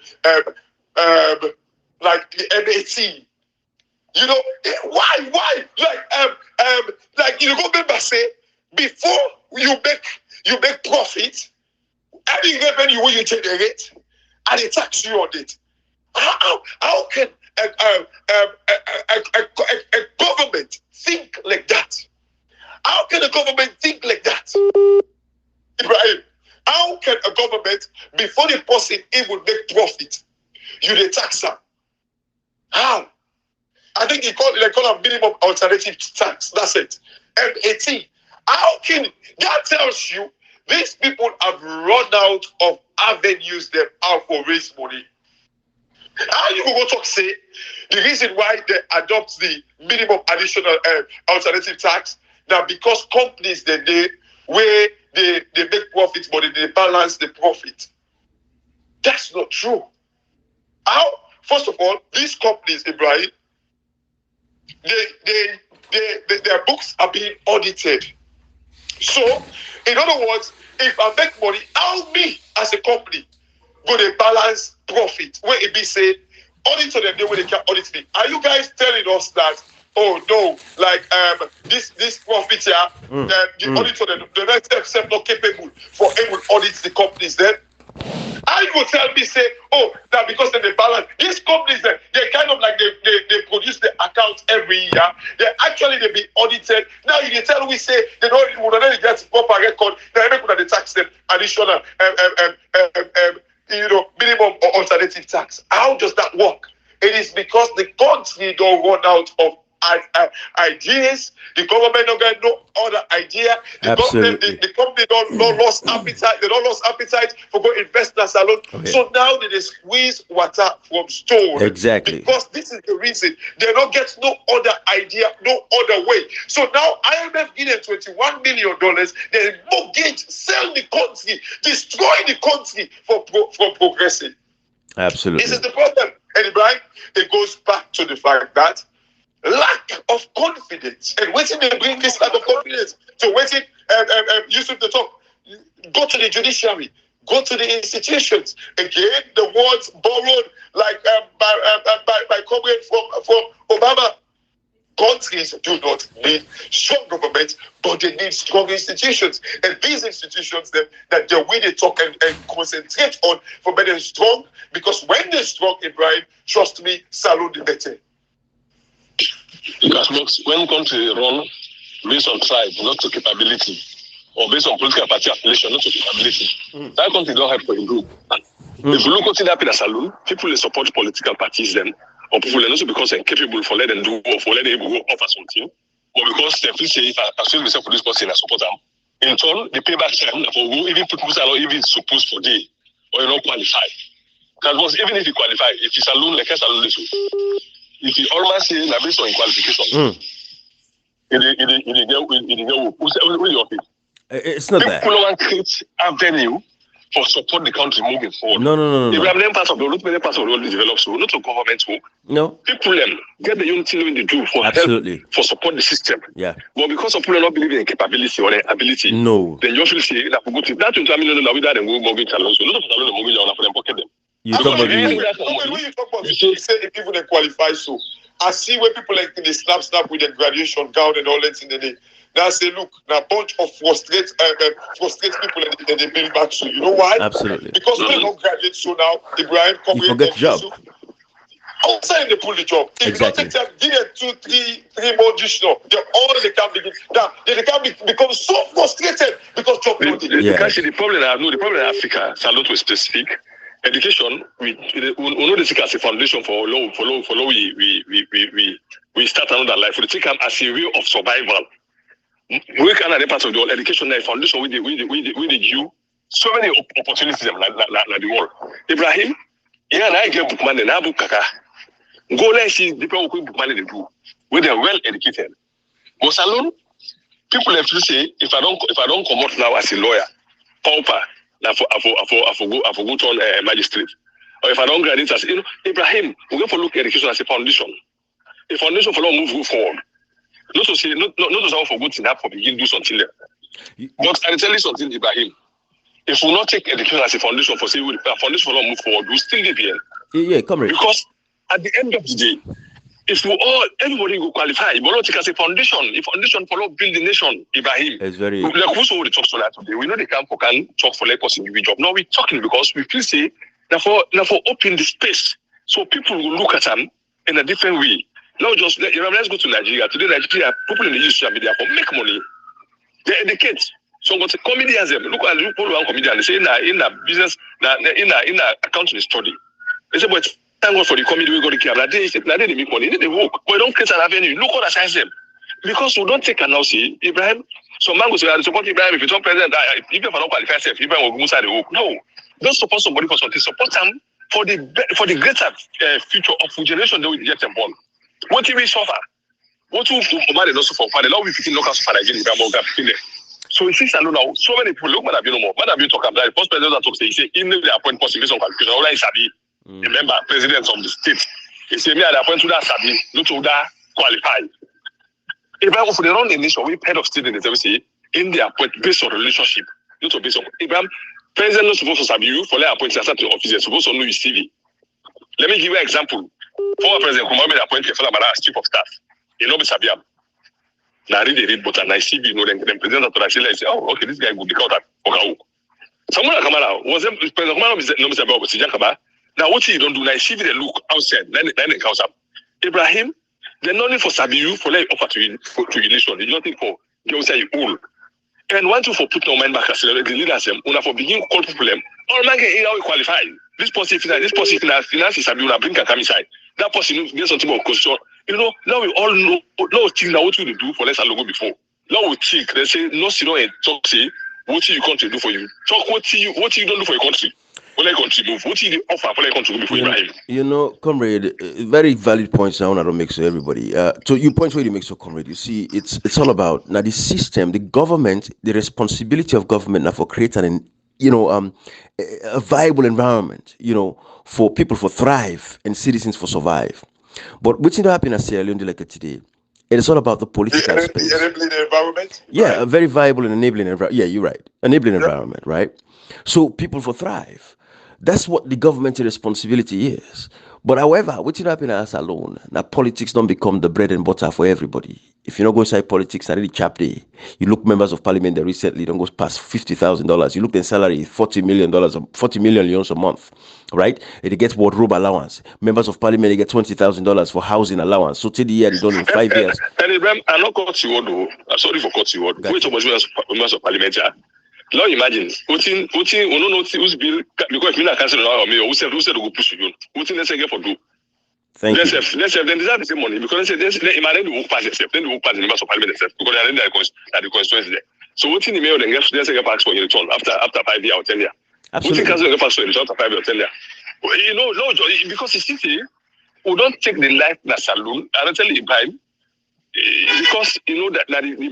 like the MAT. You know, why? Like, you go remember, say, before you make profit, any revenue you generate, and they tax you on it. How can a government think like that? How can a government think like that? Ibrahim, how can a government, before the person even make profit, you dey tax them? How? I think they call them minimum alternative tax. That's it. MAT. How can that tells you these people have run out of avenues them out for raise money? How you go talk say the reason why they adopt the minimum additional alternative tax now because companies where they make profits but they balance the profit. That's not true. How? First of all, these companies, Ibrahim, their books are being audited. So, in other words, if I make money, how me as a company go to balance profit? Where it be say, audit to them, they they can audit me. Are you guys telling us that? Oh no, like this profit here, the auditor, the next step not capable for able to audit the companies then? I will tell me say, oh, that because they balance these companies, they kind of like they produce the accounts every year. They be audited. Now you tell we say they don't get proper record. They make they tax them additional minimum or alternative tax. How does that work? It is because the country don't run out of ideas. The government don't get no other idea. The company don't lost appetite. They don't lost appetite for go invest in a salon. Okay. So now they squeeze water from stone. Exactly. Because this is the reason they don't get no other idea, no other way. So now IMF give them $21 million. They mortgage, sell the country, destroy the country for progressing. Absolutely. This is the problem. And Ibrahim, it goes back to the fact that lack of confidence. And waiting they bring this lack of confidence. So waiting, Yusuf the talk, go to the judiciary, go to the institutions. Again, the words borrowed like by comrade from Obama. countries do not need strong government, but they need strong institutions. And these institutions that they're really talk and concentrate on for being strong, because when they're strong, Ibrahim, trust me, salute the better. Because when country run based on tribe, not to capability, or based on political party affiliation, not to capability, that country don't have to improve. If you look at that in a saloon, people they support political parties then, or people not because they're capable for letting do or for letting go offer something, or because they feel say if I associate myself with this person, I support them. In turn, they pay back time for even people who are not even supposed for day or you're not qualified. Because even if you qualify, if it's a loan, like a saloon, if you almost say na based on qualification, it's not that. People want to create avenue for support the country moving forward. No. If we have them parts of the world, many parts of the world develop, so not to government work. No. People get the unity when they do for absolutely help, for support the system. Yeah. But because of people not believing in capability or ability, no. Then you feel say that we go to that 20 million that we that and go mortgage alone. So not of the mortgage on for them pocket them. You talk about you say if people they qualify, so I see where people like they snap with their graduation gown and all that in the day. Now I say, look, now a bunch of frustrated people and they build back. So you know why? Absolutely. Because we don't graduate so now, Ibrahim come you forget job. Outside they pull the job. If exactly. You don't take them, give them 2, 3 more dish now. They're all they can begin. Now they can become so frustrated because job not there. Actually, the problem in Africa, salute was specific. Education, we know this as a foundation for law. We start another life. We take them as a way of survival. We can at the part of the world education na foundation with the you so many opportunities like the world. Ibrahim, yeah, I get book money, na book kaka. Go let's see the people who book money they do. When they're well educated. But salon, people have to say if I don't come out now as a lawyer, pauper, I go to magistrate. Or if I don't graduate as Ibrahim, we go for look at education as a foundation. A foundation for long move forward. Not to say, not to say for good thing for begin do something there. But I tell you something, Ibrahim. If we not take education as a foundation for say a foundation for long move forward, we still live here. Yeah, come here. Because at the end of the day, if everybody will qualify, but not take as a foundation for not build the nation, Ibrahim. It's very like who's already talks to that today. We know they can talk for like us in the job. Now we're talking because we feel say therefore open the space so people will look at them in a different way. Now just let's go to Nigeria. Today, Nigeria, people in the social media for make money. They educate. So what comedians look at one comedian, they say in a business, in a accounting study. They say, but thank God for the comedy we got to care. They make money, they work. But don't create an avenue. Look what I them. Because we don't take an now see Ibrahim. So man goes, I support Ibrahim if you don't president, even if I don't qualify yourself, Ibrahim will move side the work. No. Don't support somebody for something. Support them for the greater future of the generation that will get them born. What will we suffer? What will Omar not suffer? The law will be local suffer again. So in this alone now, so many people look at you no more. Madam, you talk about the first president talks. He say in the appoint person based on qualification. All I sabi, remember presidents of the state. He say me at the appoint to that sabi, not to that qualified. If I for the run the nation, we head of state in the say in the appoint based on relationship, not to based on. Abraham, president not supposed to sabi you for like appoint to office. You're supposed to know his CV. Let me give you an example. Former President Kumame appointed Fela Mara as chief of staff. You know, Sabiam. Now read, but I see you know then president of the say, oh, okay, this guy will be caught up. Okay. Someone like Kamara was President Kumara no Sabiam was Jakaba. Now what you don't do now, see the look outside, then it comes up. Ibrahim, they're not for Sabiu for like offer to your nation. It's nothing for you say you all. And one two for put no mind back as the leaders them, una for begin call people them. All man get how we qualify. This person finance is Sabiu bring can come inside. That person gets something about question. You know, now we all know things that what we do for less and logo before. Now we think they say no sit down and talk say what you country do for you. Talk what you don't do for your country. What I contribute, what you offer for your country before you know, comrade, very valid points now I don't make so everybody. So you point where you make so comrade. You see, it's all about now the system, the government, the responsibility of government now for creating a viable environment, for people for thrive and citizens for survive. But what's going to happen as Sierra Leone like today? It is all about the political space. The enabling environment? Yeah, right. A very viable and enabling environment. Yeah, you're right. Enabling environment, right? So people for thrive. That's what the government's responsibility is. But however, what you happen as alone, now politics don't become the bread and butter for everybody. If you don't go inside politics, I really chap day. You look members of parliament that recently don't go past $50,000. You look their salary, $40 million, 40 million a month, right? And they get wardrobe allowance. Members of parliament they get $20,000 for housing allowance. So till the year they done in 5 years. And Ibrahim, I'm not cut you though. I'm sorry for cut you. Wait so much members of parliament. Now imagine, we don't know who's bill because we not cancel our mayor. Who said to go push you? Who let's say for do? Thank you. Let's have then deserve the same money because they imagine the work pass themselves, then the work pass the members of parliament themselves because they are in the constituency there. So what in the mayor then let's say pass for your return after 5 years or 10 years. Absolutely. What in cancel pass for your return after 5 years or 10 years. You know, no, because it's city, we don't take the life in a saloon. I don't tell you Ibrahim because you know that the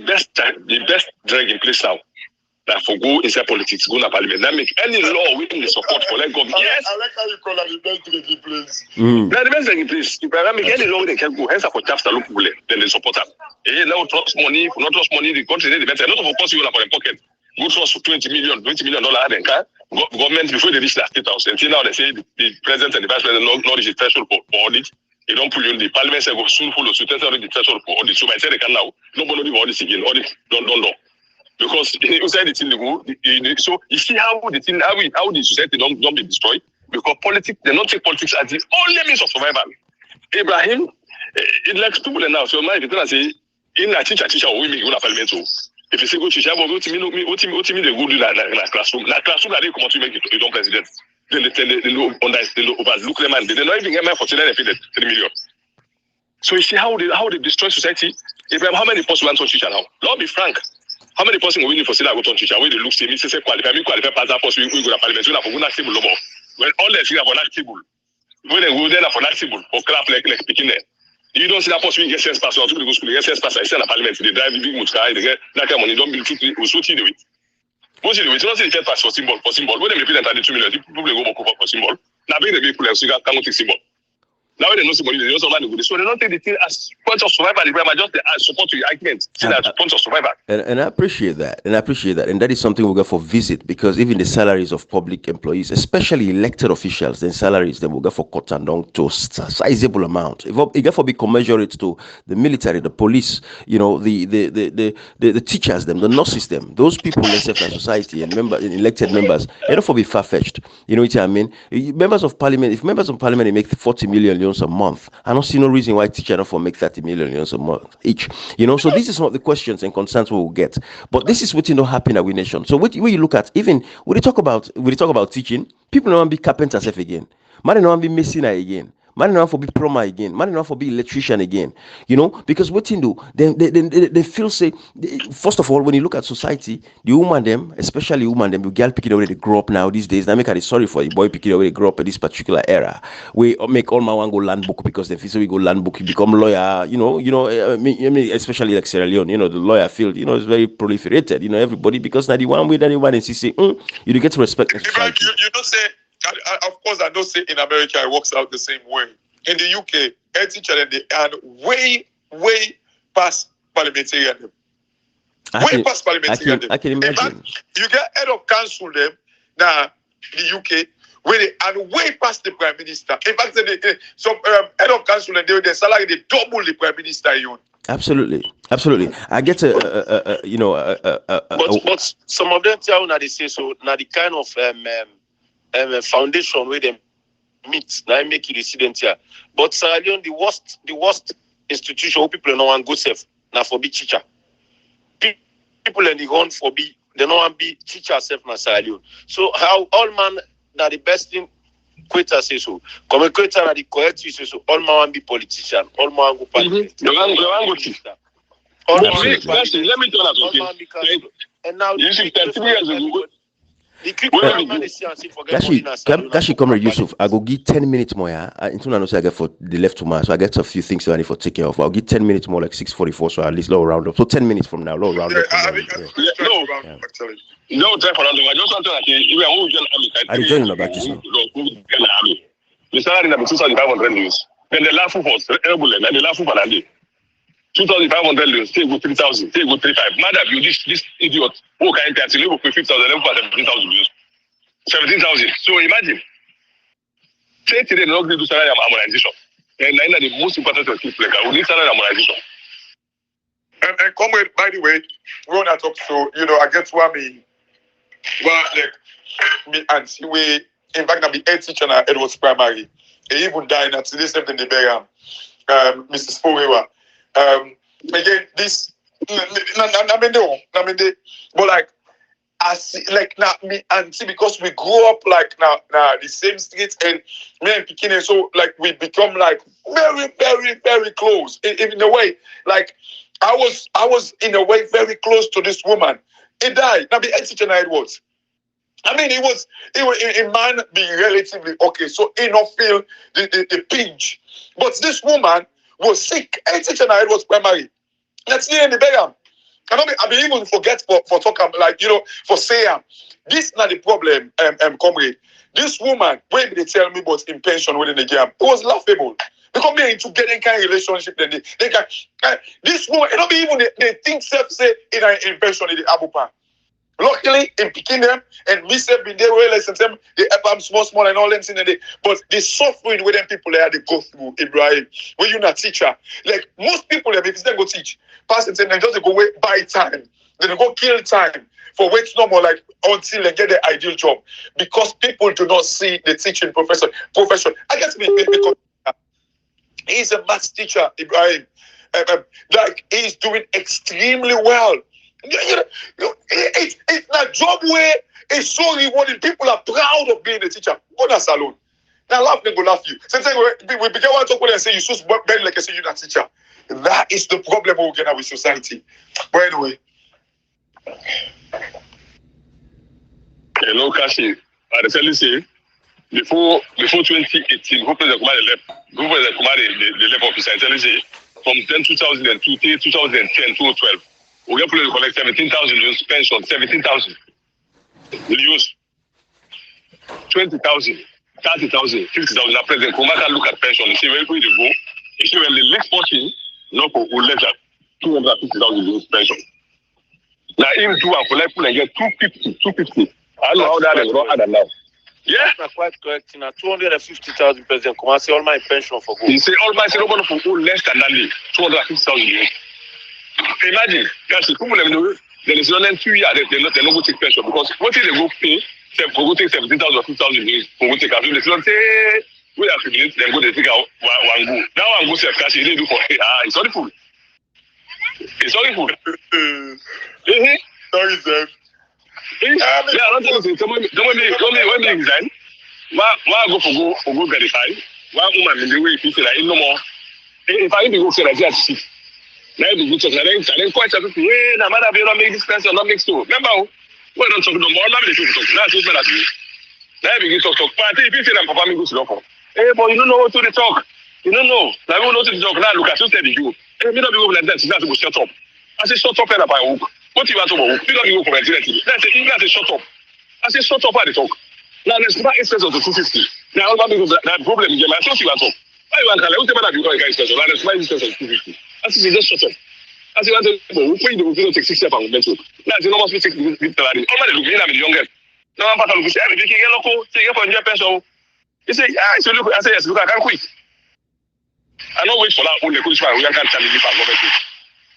best drag in place now. That for go inside politics, go to parliament. That make any law within the support for let government. Yes. I like how you call it the best drag in place. Now the best drag in place. If I make any law they can go, hence for chapter look people then they support them. Now trust money, not trust money, the country they better. Not of course you for the pocket. Go trust for $20 million then can government before they reach that state house. Until now they say the president and the vice president not reach the threshold for audit. They don't pull you in the parliament say go soon follow so tell the threshold for audit. So by say they can now nobody will audit again. Audit don't. Because inside the thing, so you see how the thing, how the society don't be destroyed. Because politics, they don't take politics as the only means of survival. Ibrahim, it likes people now. So my if you say in a teacher, we make a parliament. If you say go teacher, what you mean they go do that in a classroom? Na classroom that they come to make it don't president. Then they overlook them and they don't even get money for 3 million. So you see how they destroy society. Ibrahim, how many posts want to teacher now? Lord be frank. How many person will we need for say that go to teacher? Where they look say me say qualify pass that post we go to parliament. We na for not table no more. When all the things are for that table. When they go there for that table for clap like picking there. You don't see that post we get sense pass or to go school get sense pass. I say na parliament they drive the big motor car they get that kind of money don't build truth we so do it. What you do it? You don't see the get pass for symbol. When they represent the 2 million people go for symbol. Now bring the people so you can take symbol. Now they know somebody, they also want to go. So they don't take the thing as point of survival. They just support your argument. See that as point of survival. And I appreciate that. And that is something we'll go for visit because even the salaries of public employees, especially elected officials, then salaries, then we'll go for cut and down to a sizable amount. If you go for be commensurate to the military, the police, you know, the teachers, them, the nurses, them, those people in society and elected members, they don't for be far-fetched. You know what I mean? Members of parliament, if members of parliament they make 40 million a month, I don't see no reason why teacher don't for make 30 million a month each. You know, so this is some of the questions and concerns we will get. But this is what happen in our nation. So what you look at, even when they talk about teaching, people don't want to be carpenters again. Man don't want to be masonry again. Man don't want to be plumber again. Man don't want to be electrician again. You know, because what you do, they feel say, first of all, when you look at society, the woman them, especially woman them, the girl picking away they grow up now these days. I make it sorry for the boy picking away they grow up in this particular era. We make all my one go land book because they feel so we go land book, you become lawyer. You know, I mean, especially like Sierra Leone, you know, the lawyer field, you know, is very proliferated. You know, everybody because now the one way that anyone is say, you get to respect the society. You don't say. Of course, I don't say in America it works out the same way. In the UK, a teacher they earn way past parliamentarian. Past parliamentarian. I can imagine. In fact, you get head of council them now the UK where they earn way past the prime minister. In fact, some head of council and their salary they double the prime minister you. Absolutely. I get but some of them tell now they say so. Now the kind of foundation where they meet now make it resident here. But Sierra Leone, the worst institution where people don't want to go safe now for be teacher. People in the run for be they don't want to be teacher safe now Sierra Leone. So how all man now the best thing Quetta say so. Come Quetta na the correct say so. All man want be politician. All man go parliament. They want go teacher. Let me tell you something. And now you see 30 years ago. Gashi Comrade Yusuf, I go give 10 minutes more. Until I know I get for the left tomorrow, so I get a few things I need for taking off. I'll give 10 minutes more, like 6:44, so at least low round up. So 10 minutes from now, low round up. No time for round up. I just want to like you are all join army. I join the back just now. The salary is 2,500 euros. Then the laugh for us, and the laugh for Panandi. 2,500 euros, stay go 3,000, stay go 3,500. Madam, you this idiot who can't pay until 5,000, 17,000 euros. 17,000. So imagine. Say today not going to do salary harmonization. And that's the most important thing to keep. We need salary harmonization. And comrade, by the way, we want to talk so I get what me and see we in fact I be head teacher at Edwards Primary. He even died at today same thing they bury Mrs. Forever. Again, this but like I see like now me and see because we grew up like now the same streets and me and Pikine, so like we become like very, very, very close in a way. Like I was in a way very close to this woman. He died. Now the teacher now it was. I mean, it was a man being relatively okay, so he not feel the pinch. But this woman was sick. Head teacher now it was primary. Let's see in the beggar. I be even forget for talking like for saying this not the problem, comrade. This woman, when they tell me about in pension within the game, it was laughable. Because me into getting kind of relationship, then they can this woman, be even they think self say in pension in the Abupa. Luckily, in picking them and me say been there well listen them, they help them small and all them things but the suffering with them people they go through, Ibrahim, when you're not teacher. Like most people if they go teach, pass and then just go wait buy time, then they go kill time for wait no more like until they get the ideal job. Because people do not see the teaching profession. I guess because he's a maths teacher, Ibrahim. Like he's doing extremely well. It's not job where it's so rewarding. People are proud of being a teacher. Go to salon. Now laugh, they go laugh you. Sometimes we begin to talk with and say you so bad like I say you're not a teacher. That is the problem we get with society. But anyway. Hello, Kashi. I tell you say before 2018, who president the level officer, I tell you say from 2002 to 2010 to 12. We get to collect 17,000 use pension, 17,000. We use 20,000, 30,000, 50,000. Now, President Kumaka look at pension. You see where we go. You see when the next portion, no, will let that 250,000 use pension. Now, him do and collect and get 250. I don't know how that is wrong other now. Yeah, that's quite correct. Now, 250,000 President Kumaka say all my pension for go. He say all my say nobody for go less than that. 250,000 use. Imagine, guys, people there is no 2 years they not go take pension because what if they go pay for go take 17,000 or 2,000 for go take a few they don't say we have to then go they take out one go. Now one go save cash they do for it's only food. It's only food. Sorry, sir. Yeah, I don't think so. When me resign, why go for go verify? Why woman in the way if like no more. If I need to go say like that. Now the good talk. I then quite a people. Hey, now man, I don't make this pension, not make so. Remember, we don't talk no more. Now the people talk. That's what I do. Now we begin talk. But if you say that Papa me go to the hey, but you don't know what to talk. You don't know. Now we know to talk. Now look at you said you. Hey, me not be go like that. That's go shut up. I say shut up and by hook. What you want to work? Me not be go for Nigeria. That's say English say shut up. I say shut up at the talk. Now there's not excess of the 250. Now all because that problem is my so you want to. Why you want to? Who tell me that you got guys special? Now there's my excess of 250. As you just shut up. As you want to go, we do take 6 steps and mental. Now you know must be take the salary. All my look in am young girl. Now I'm part of the every day get local, take for your pension. You say, so look, I say yes, look, I can quit. I don't wait for that only coach we can challenge the government.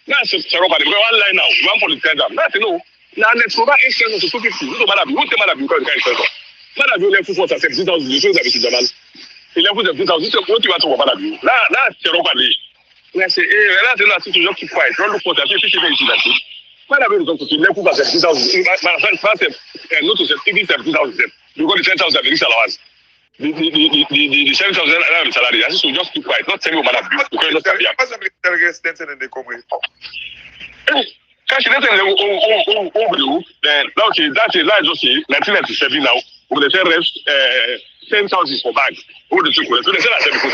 Now so Robert, we one line now, one for the tender. Now you know, now let's provide excess to 250. No matter what the matter because you can't spend. Matter you left for 17,000, you say that is Jamal. He left for 17,000, what you want to matter you. Now Robert. I say, hey, I don't know to just keep quiet. Don't look for that. If you say that, why not going to left for 17,000? My friend first not to say even 17,000 because the 10,000 are the allowance. The 7,000 salary. I just just keep quiet. Not tell me what matter because not happy. And they come with. Cash then then okay, that's it. Let's just say 1997 now. We the rest 10,000 for bag. Who the 2 so they sell at 7%.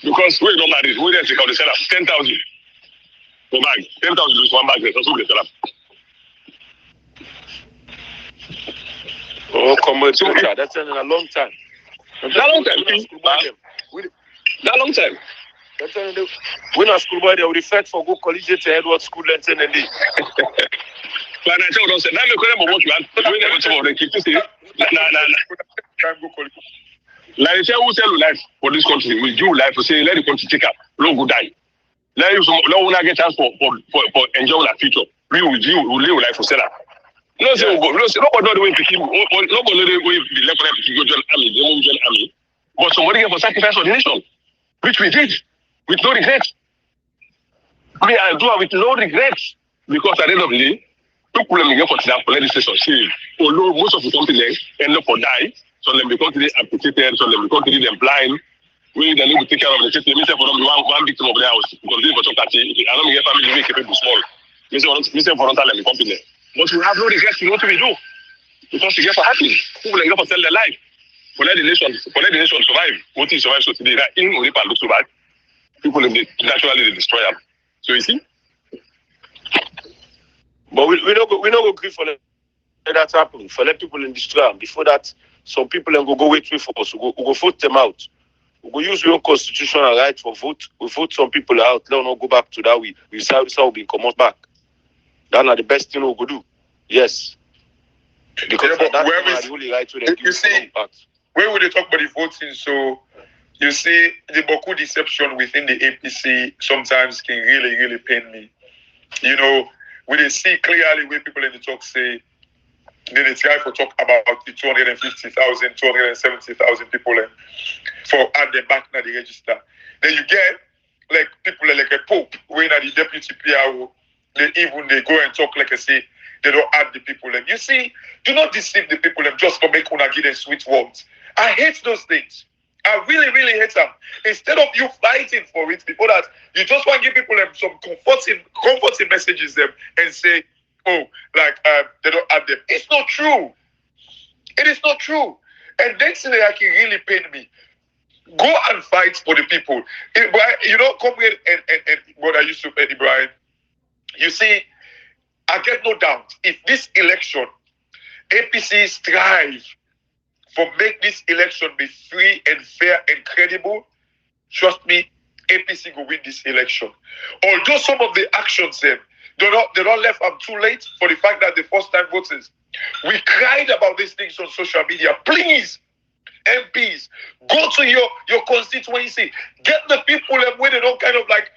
Because we don't marry, we don't take out the setup 10,000 for bag. 10,000 is one bag, that's what they sell up. Oh, come on, that's in a long time. That long time. That's when a schoolboy they will refer for go collegiate to Edward School and send and But I tell you, now me what you want. We never talk about the keep to say. Nah. Like they say, who sell life for this country? We give life to say, let the country take up, no go die. Let you no get chance for enjoying our future. We will live life for seller. No say nobody know the way to keep nobody know the way the left to go join army, they won't join army. But somebody get for sacrifice for the nation, which we did with no regrets. Me, I do it with no regrets because at the end of the day, people let me get for example, legislation. See, although most of the company end up for die, some them because they amputated, some them because they blind. We then need to take care of the system. Me say for them one victim of the house because they for talk that I don't get family make people small. Me say for them the company. But we have no regrets in what we do because we get for happy. People like for sell their life. For let the nation survive. What is survive so today? That in Oripa looks so bad. People naturally they destroy them. So you see. But we don't go agree for let that happen. For let people in destroy them. Before that, some people then go wait for us. We go vote them out. We go use your constitutional right for vote. We vote some people out. Let us not go back to that. We decide how we come out back. That's not the best thing we go do. Yes. Because that's the only right to the you see, when we talk about the voting, so you see the Boku deception within the APC sometimes can really, really pain me. You know, we they see clearly where people in the talk say they try to talk about the 250,000, 270,000 people for add them back to the register. Then you get like people like a Pope, when at the deputy PRO, they go and talk like I say, they don't add the people in. You see, do not deceive the people just for making una give them sweet words. I hate those things. I really, really hate them. Instead of you fighting for it, before that, you just want to give people some comforting messages them and say, oh, like they don't add them. It's not true. It is not true. And next thing that can really pain me, go and fight for the people. You know, come here and what I used to say, Brian. You see, I get no doubt if this election, APC strive for make this election be free and fair and credible, trust me, APC will win this election. Although some of the actions they don't left too late for the fact that the first time voters, we cried about these things on social media. Please, MPs, go to your constituency, get the people where they don't kind of like,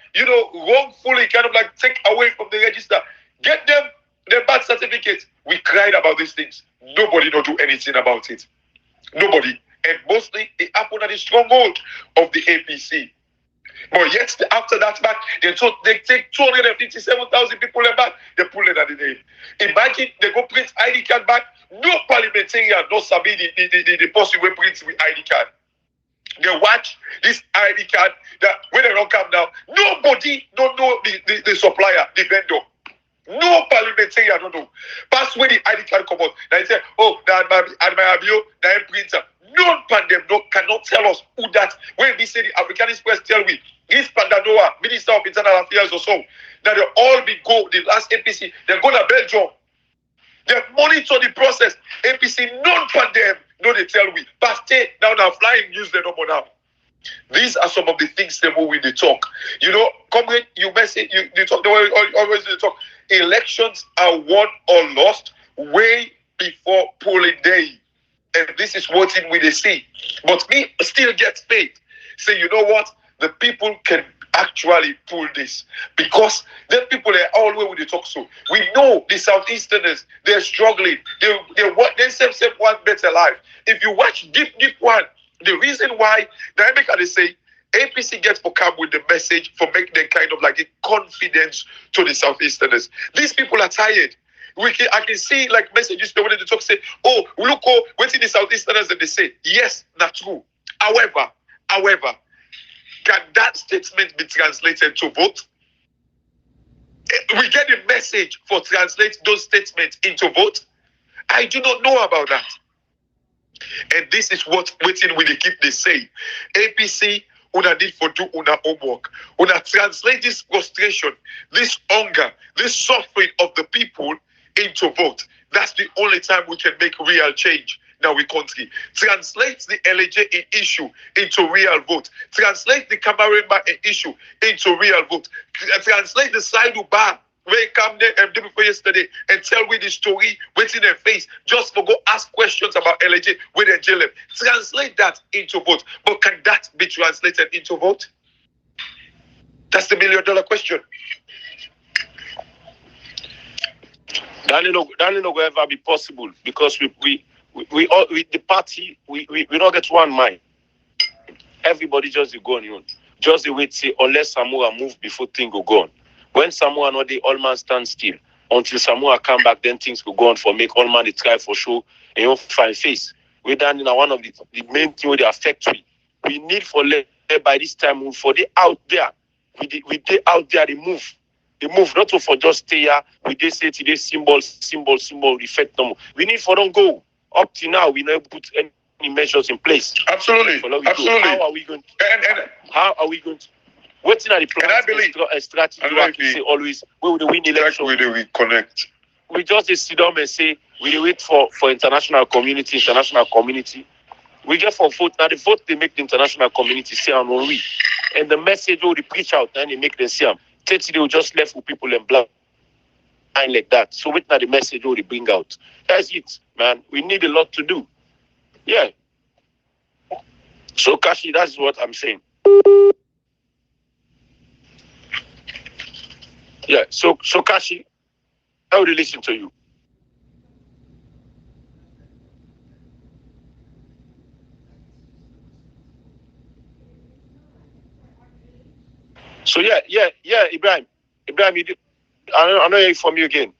wrongfully kind of like take away from the register, get them their birth certificates. We cried about these things. Nobody don't do anything about it. Nobody. And mostly it happened at the stronghold of the APC. But yet after that back, they take 257,000 people back, they pull it at the name. Imagine they go print ID card back, no parliamentarian, no sabi the person will print with ID card. They watch this ID card that when they don't come now, nobody don't know the supplier, the vendor. No parliamentarian don't know. Pass where the ID card come out. They say, oh, that my bio, that printer. None of them cannot tell us who that. When we say the African Express tell me, this Pandanoa, Minister of Internal Affairs or so, that they all be go, the last APC, they go to Belgium. They monitor the process. APC, none of them, no, they tell me. Pastor, now flying news, they don't know now. These are some of the things that we talk. Comrade, you message, you talk the way always they talk. Elections are won or lost way before polling day. And this is what they see. But me still get faith. Say, you know what? The people can actually pull this. Because the people are all the way with the talk so. We know the Southeasterners, they're struggling. They themselves want better life. If you watch Deep One, the reason why they say APC gets for come with the message for make them kind of like a confidence to the Southeasterners. These people are tired. I can see like messages they wanted to talk say, oh, look, what's in the Southeasterners and they say, yes, not true. However, can that statement be translated to vote? We get the message for translate those statements into vote. I do not know about that. And this is what waiting with the keep they say. APC, una need for do una homework. Una translate this frustration, this hunger, this suffering of the people into vote. That's the only time we can make real change in our country. Translate the LJ issue into real vote. Translate the Cameroon issue into real vote. Translate the Saidu Bar Where come there and people yesterday and tell we the story, waiting their face, just for go ask questions about LJ with the jail. Translate that into vote. But can that be translated into vote? That's the $1 million question. That will ever be possible because we all the party we don't get one mind. Everybody just go on your own. Just the way to say unless Samoa move before things go on. When Samoa know the all man stand still until Samoa come back, then things will go on for make all man the try for show and you find face. We done in one of the main thing where they affect we need for by this time for the out there. We they out there they move. They move not for just stay here. We they say today symbol effect no more. We need for them go. Up to now we never put any measures in place. Absolutely. How are we going to what's in the plan? And I believe a strategy to say always we will win election. We connect. We just sit down and say we wait for international community. We get for vote. Now the vote they make the international community say and we. And the message will they preach out and they make them see them. 30 they will just left with people in blind like that. So with now the message will they bring out. That's it, man. We need a lot to do. Yeah. So Kashi, that's what I'm saying. Yeah, so Kashi, I would listen to you. So yeah, Ibrahim, you did, I know you're from you again.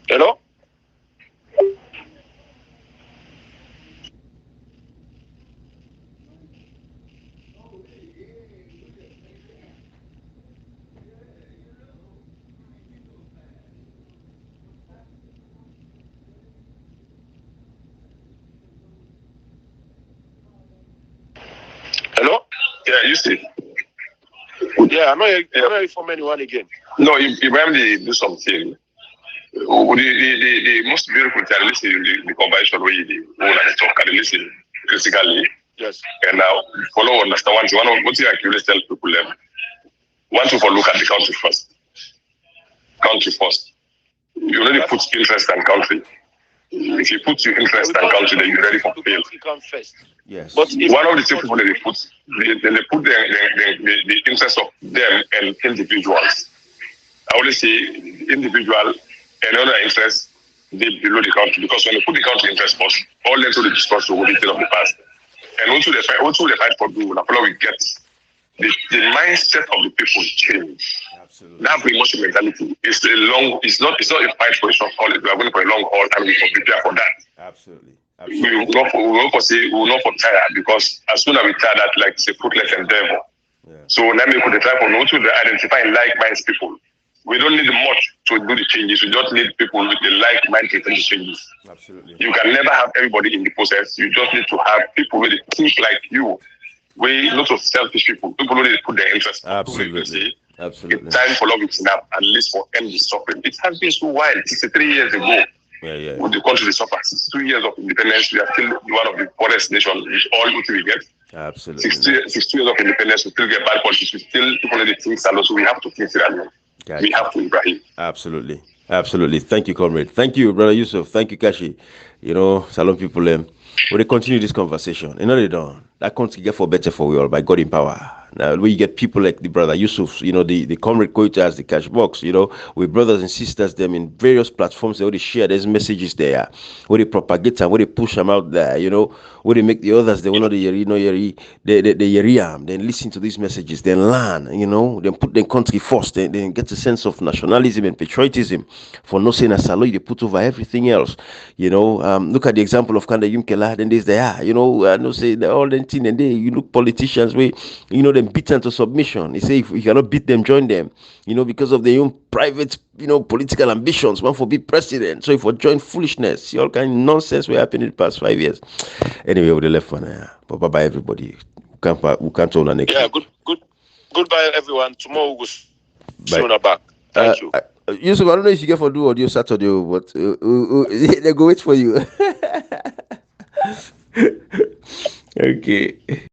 Hello? Hello? Yeah, you see. Yeah, I know you're from anyone again. No, Ibrahim they do something. The most beautiful thing, listen the convention where you talk and listen critically. Yes. And now follow understand one of what you actually tell people them. Want to look at the country first. Country first. You already put interest and country. If you put your interest and country, then you're ready for fail. Come first. Yes. But one of the two people that they put the interest of them and individuals. I always say individual and other interests they below the country because when they put the country interest first, all them to the discussion will be of the past. And also they fight for do now we get the mindset of the people change. Absolutely. That emotional mentality is it's not a fight for a short haul, we are going for a long haul and we will prepare for that. Absolutely. We will not for tired because as soon as we tire that like it's a fruitless endeavor. Yeah. So now we could try for no to identify like-minded people. We don't need much to do the changes. We just need people with the like-minded to do the changes. Absolutely. You can never have everybody in the process. You just need to have people who think like you. We not of selfish people. People who put their interest. Absolutely. Absolutely. It's time for love is enough, at least for end the suffering. It has been so wild. 63 years ago. Yeah. With the country suffer 62 years of independence, we are still one of the poorest nations with all what we get. Absolutely. 60 years of independence, we still get bad politics, we still people need to think salon, so we have to think seriously. Gotcha. We have to, Ibrahim. Absolutely. Thank you, comrade. Thank you, brother Yusuf. Thank you, Kashi. Salon people, when they continue this conversation, they don't. That country get for better for we all by God in power. Now, when you get people like the brother Yusuf, the comrade Koita as the cash box, with brothers and sisters, them in various platforms, they already share these messages there, where they propagate them, where they push them out there, where they make the others, they want the yeriam, then listen to these messages, then learn, then put their country first, then get a sense of nationalism and patriotism for not saying a salo, they put over everything else, look at the example of Kanda Yumkela, then there's no say all the thing, and they, politicians, them beaten to submission. He say if you cannot beat them, join them. Because of their own private, political ambitions. One for be president. So if we join foolishness, see all kind of nonsense we happened in the past 5 years. Anyway, we left for now. But bye everybody. We can't own the next. Yeah, goodbye everyone. Tomorrow we'll see you back. Thank you. Yusuf, I don't know if you get for do audio Saturday, but they go wait for you. Okay.